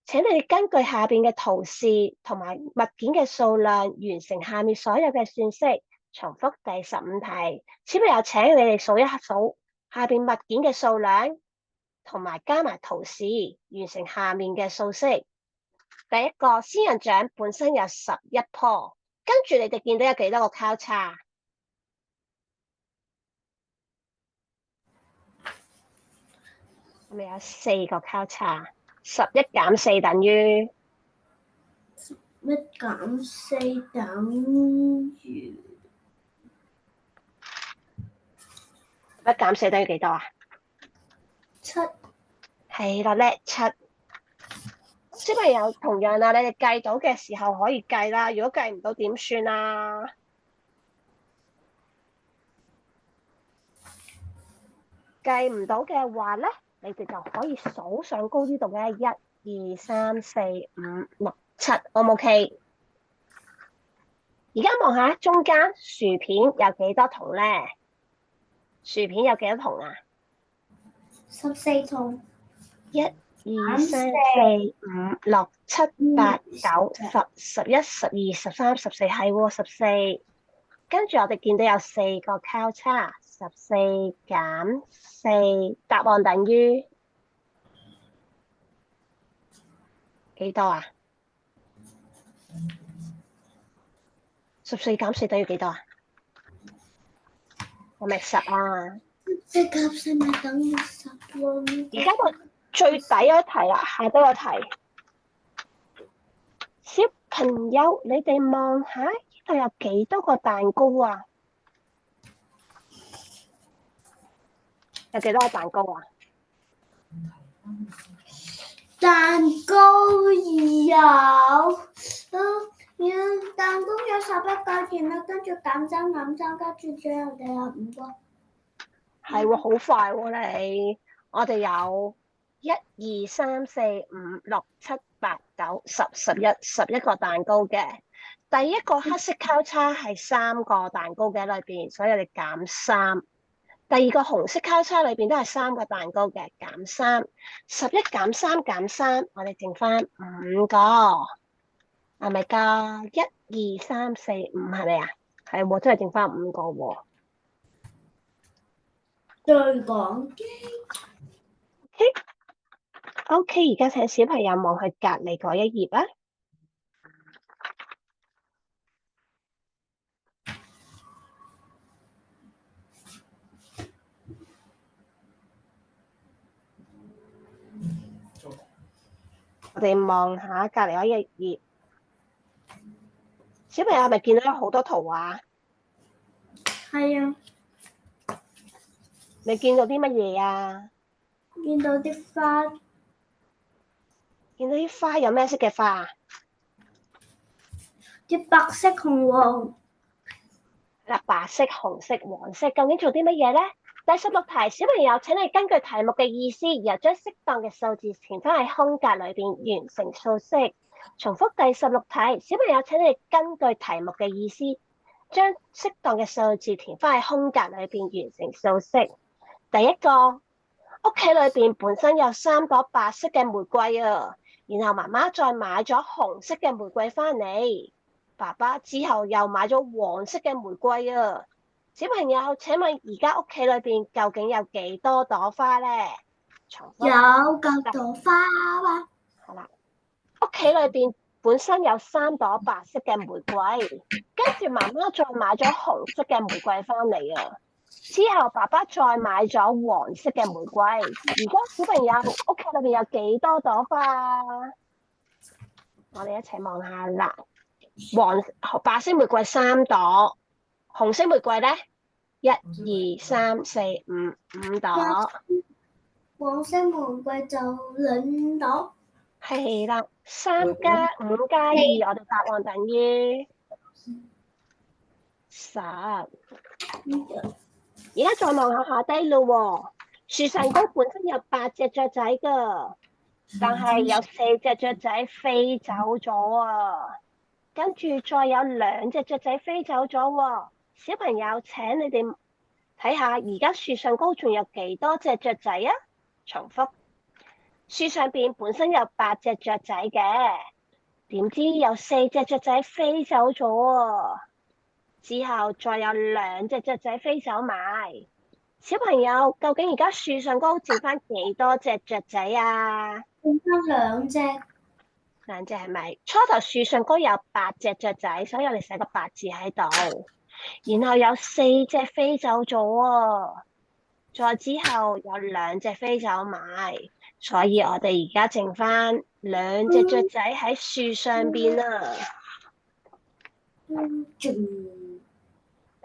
S1: 請你哋根據下邊嘅圖示同埋物件嘅數量，完成下面所有嘅算式。重複第15題。小朋友，請你哋數一數下邊物件嘅數量，同埋加埋圖示，完成下面嘅數式。第一個，仙人掌本身有11棵，跟住你哋見到有幾多個交叉？係咪有4個交叉？11減4等於
S2: 1減4等於
S1: 1減4等於幾多啊
S2: 7。
S1: 係啦，叻7。小朋友同樣啦，你哋計到嘅時候可以計啦，如果計唔到點算啊？計唔到嘅話咧，你哋就可以數上高呢度嘅1、2、3、4、5、6、7， O 唔 OK？而家望下中間薯片有幾多筒咧？薯片有幾多筒啊
S2: 14筒。
S1: 1、2、3、4、5、6、7、8、9、10、11、12、13、14，係喎14。跟住我哋見到有4個交叉，14減4，答案等於幾多啊？14減4等於幾多啊？係咪10啊？
S2: 14減4咪等於10咯。
S1: 而家個最底嗰題啦，下低個題。小朋友，你哋望下呢度有幾多個蛋糕啊？有幾多個蛋糕啊？
S2: 蛋糕有蛋糕有11個，然後跟住減3，跟住最後就有5個。
S1: 係喎，好快喎你！我哋有1、2、3、4、5、6、7、8、9、10、11個蛋糕嘅。第一個黑色交叉係3個蛋糕嘅裏邊，所以我哋減3。第二個紅色交叉裏邊都係3個蛋糕嘅，減3。11減3減3，我哋剩翻5個，係咪㗎？1、2、3、4、5係咪啊？係喎，真係剩翻5個喎。
S2: 再講機。
S1: OK，而家請小朋友望去隔離嗰一頁啊。我哋望下隔離嗰一頁，小朋友係咪見到有好多圖畫？
S2: 係啊，
S1: 你見到啲乜嘢啊？
S2: 見到啲花，
S1: 見到啲花，有咩色嘅花啊？
S2: 啲白色、紅黃。
S1: 嗱，白色、紅色、黃色，究竟做啲乜嘢咧？第16題，小朋友請你根據題目嘅意思，然後將適當嘅數字填翻喺空格裏邊，完成數式。重複第16題，小朋友請你根據題目嘅意思，將適當嘅數字填翻喺空格裏邊，完成數式。第一個，屋企裏邊本身有3朵白色嘅玫瑰啊，然後媽媽再買咗紅色嘅玫瑰翻嚟，爸爸之後又買咗黃色嘅玫瑰啊。小朋友，請問而家屋企裏邊究竟有幾多朵花咧？重複。
S2: 有9朵花啊。
S1: 好啦，屋企裏邊本身有3朵白色嘅玫瑰，跟住媽媽再買咗紅色嘅玫瑰翻嚟啊。之後爸爸再買咗黃色嘅玫瑰。而家小朋友屋企裏邊有幾多朵花啊？我哋一齊望下啦。白色玫瑰3朵，紅色玫瑰咧1、2、3、4、5朵。
S2: 黃色玫瑰就2朵。
S1: 係啦，3加5加2，我哋答案等於10。而家再望下下低咯喎，樹上高本身有8隻雀仔噶，但係有4隻雀仔飛走咗啊，跟住再有2隻雀仔飛走咗喎。小朋友，請你哋睇下，而家樹上高仲有幾多隻雀仔啊？重複，樹上邊本身有8隻雀仔嘅，點知有4隻雀仔飛走咗啊，之後再有2隻雀仔飛走埋。小朋友，究竟而家樹上高剩翻幾多隻雀仔啊？
S2: 剩翻2隻。
S1: 2隻係咪？初頭樹上高有8隻雀仔，所以我哋寫個8字喺度。然後有4隻飛走咗啊，再之後有2隻飛走埋，所以我哋而家剩翻2隻雀仔喺樹上邊啊。得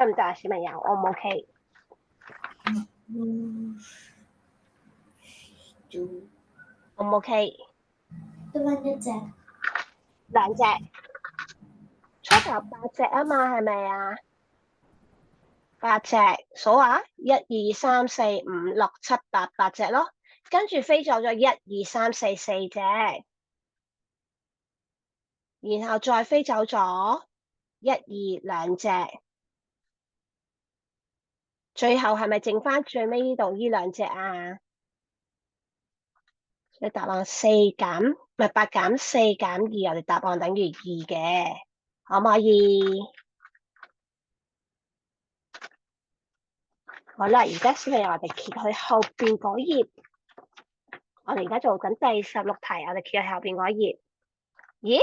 S1: 唔得啊，小朋友？O 唔 OK？O 唔 OK？
S2: 得翻1隻。
S1: 2隻。初頭8隻啊嘛，係咪啊？8隻，數下，1、2、3、4、5、6、7、8隻咯。跟住飛走咗1、2、3、4、4隻，然後再飛走咗1、2、2隻，最後係咪剩翻最尾呢度呢2隻啊？你答案8減4減2，我哋答案等於2嘅，可唔可以？好啦，而家小朋友，我哋揭去後邊嗰頁。我哋而家做緊第16題，我哋揭去後邊嗰頁。咦？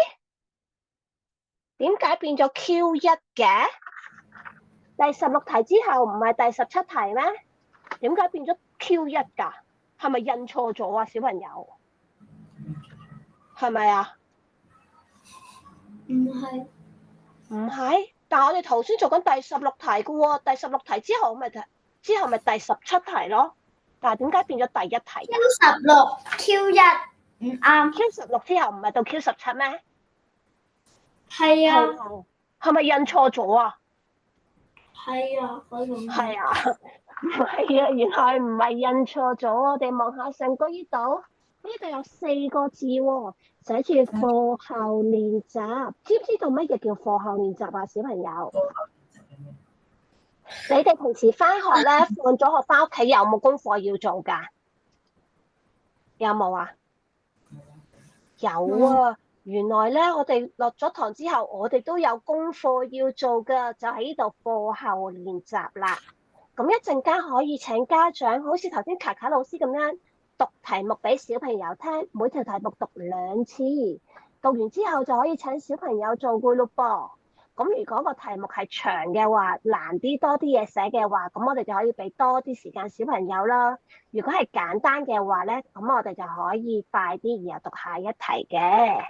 S1: 點解變咗 Q1 嘅？第16題之後唔係第17題咩？點解變咗 Q1 㗎？係咪印錯咗啊，小朋友？係咪啊？
S2: 唔係。
S1: 唔係，但係我哋頭先做緊第16題嘅喎，第16題之後咪第17題咯。但係點解變咗第1題
S2: ？Q16 Q1 唔啱。
S1: Q16之後唔係到 Q17咩？
S2: 係啊。
S1: 係咪印錯咗啊？
S2: 係啊，
S1: 係啊，唔係啊，原來唔係印錯咗。我哋望下上高呢度有4個字喎，寫住課後練習。知唔知道乜嘢叫課後練習啊，小朋友？你哋平時翻學咧，放咗學翻屋企有冇功課要做㗎？有冇啊？有啊。原來咧，我哋落咗堂之後，我哋都有功課要做㗎，就喺呢度課後練習啦。咁一陣間可以請家長，好似頭先卡卡老師咁樣讀題目俾小朋友聽，每條題目讀2次，讀完之後就可以請小朋友做㗎咯噃。咁如果個題目係長嘅話，難啲多啲嘢寫嘅話，咁我哋就可以俾多啲時間小朋友啦。如果係簡單嘅話咧，咁我哋就可以快啲然後讀下一題嘅。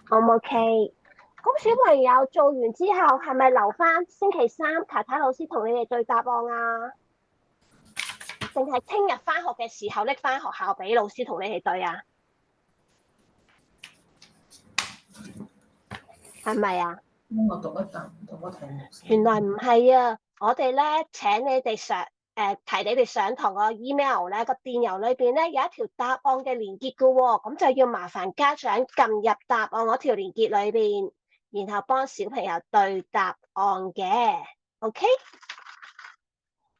S1: O 唔 OK？咁小朋友做完之後，係咪留翻星期3卡卡老師同你哋對答案啊？定係聽日翻學嘅時候拎翻學校俾老師同你哋對啊？係咪啊？
S4: 我讀一啖，讀個題目先。
S1: 原來唔係啊！我哋咧請你哋提你哋上堂個 email 咧，個電郵裏邊咧有一條答案嘅連結噶喎，咁就要麻煩家長撳入答案嗰條連結裏邊，然後幫小朋友對答案嘅。OK？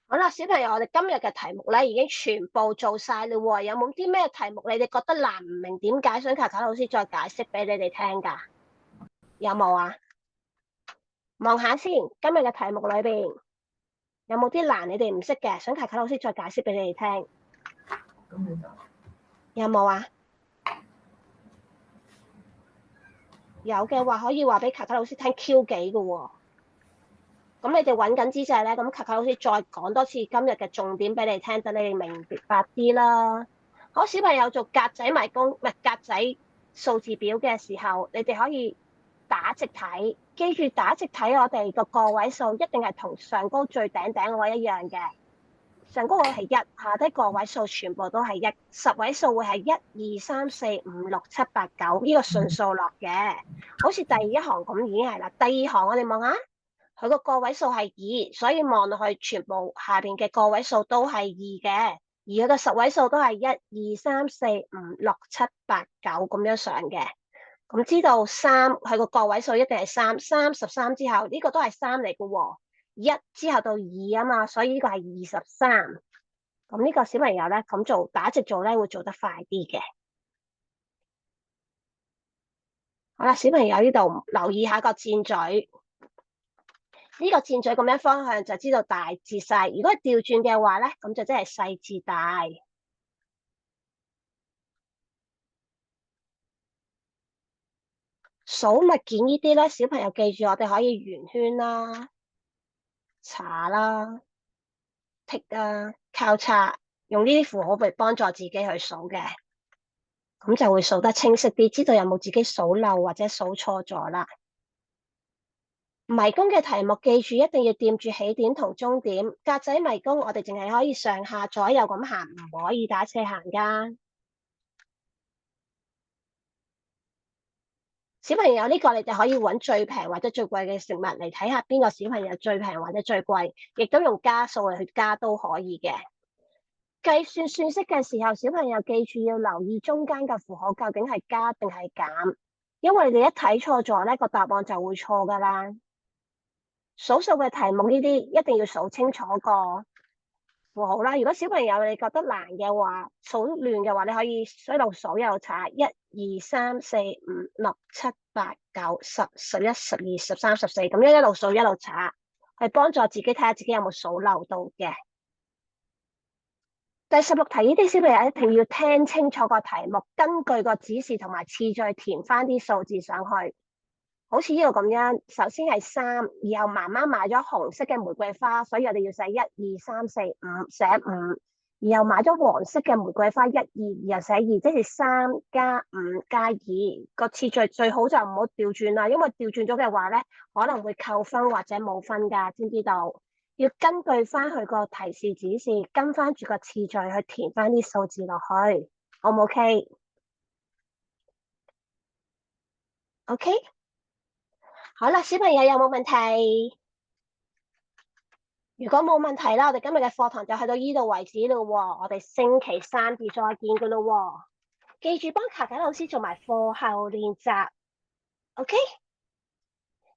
S1: 好啦，小朋友，我哋今日嘅題目咧已經全部做晒啦喎，有冇啲咩題目你哋覺得難唔明點解，想卡卡老師再解釋俾你哋聽噶？有冇啊？望下先，今日嘅題目裏邊有冇啲難你哋唔識嘅，想卡卡老師再解釋俾你哋聽？
S4: 咁你答。
S1: 有冇啊？有嘅話可以話俾卡卡老師聽 Q 幾嘅喎。咁你哋揾緊之際咧，咁卡卡老師再講多次今日嘅重點俾你聽，等你哋明白啲啦。好，小朋友做格仔迷宮唔係格仔數字表嘅時候，你哋可以打直睇，記住打直睇，我哋個個位數一定係同上高最頂嗰個一樣嘅。上高位係1，下低個位數全部都係1，十位數會係1、2、3、4、5、6、7、8、9呢個順數落嘅。好似第1行咁已經係啦。第2行我哋望下，佢個個位數係2，所以望落去全部下邊嘅個位數都係2嘅。而佢嘅十位數都係1、2、3、4、5、6、7、8、9咁樣上嘅。咁知道3佢個個位數一定係33之後呢個都係3嚟嘅喎，1之後到2啊嘛，所以呢個係23。咁呢個小朋友咧咁做打直做咧會做得快啲嘅。好啦，小朋友呢度留意下個箭嘴，呢個箭嘴咁樣方向就知道大至細。如果係調轉嘅話咧，咁就即係細至大。數物件呢啲咧，小朋友記住，我哋可以圓圈啦、查啦、剔啊、交叉，用呢啲符號嚟幫助自己去數嘅，咁就會數得清晰啲，知道有冇自己數漏或者數錯咗啦。迷宮嘅題目記住一定要掂住起點同終點，格仔迷宮我哋淨係可以上下左右咁行，唔可以打斜行噶。小朋友呢個你哋可以揾最平或者最貴嘅食物嚟睇下邊個小朋友最平或者最貴，亦都用加數嚟去加都可以嘅。計算算式嘅時候，小朋友記住要留意中間嘅符號究竟係加定係減，因為你一睇錯咗呢個答案就會錯噶啦。數數嘅題目呢啲一定要數清楚個符號啦。如果小朋友你覺得難嘅話，數亂嘅話，你可以一路數一路查1、2、3、4、5、6、7、8、9、10、11、12、13、14咁樣一路數一路查，去幫助自己睇下自己有冇數漏到嘅。第16題呢啲小朋友一定要聽清楚個題目，根據個指示同埋次序填翻啲數字上去。好似呢度咁樣，首先係3，然後媽媽買咗紅色嘅玫瑰花，所以我哋要寫1、2、3、4、5，寫5。然後買咗黃色嘅玫瑰花1、2，然後寫2，即係3加5加2。個次序最好就唔好調轉啦，因為調轉咗嘅話咧，可能會扣分或者冇分噶，知唔知道？要根據翻佢個提示指示，跟翻住個次序去填翻啲數字落去，好唔 OK？OK？好啦，小朋友有冇問題？如果冇問題啦，我哋今日嘅課堂就去到呢度為止咯。我哋星期3至再見噶咯。記住幫卡卡老師做埋課後練習。OK？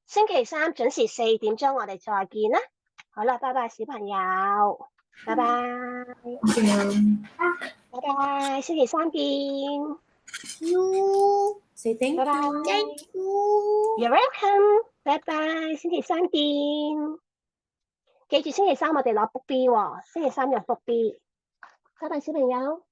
S1: 星期3準時4點鐘，我哋再見啦。好啦，拜拜，小朋友，拜拜，拜拜，星期3見。
S2: Say thank
S1: Bye bye.
S2: you. Thank you.
S1: You're welcome. 拜拜，星期3見。記住星期3我哋攞 book B 喎，星期3有 book B。拜拜，小朋友。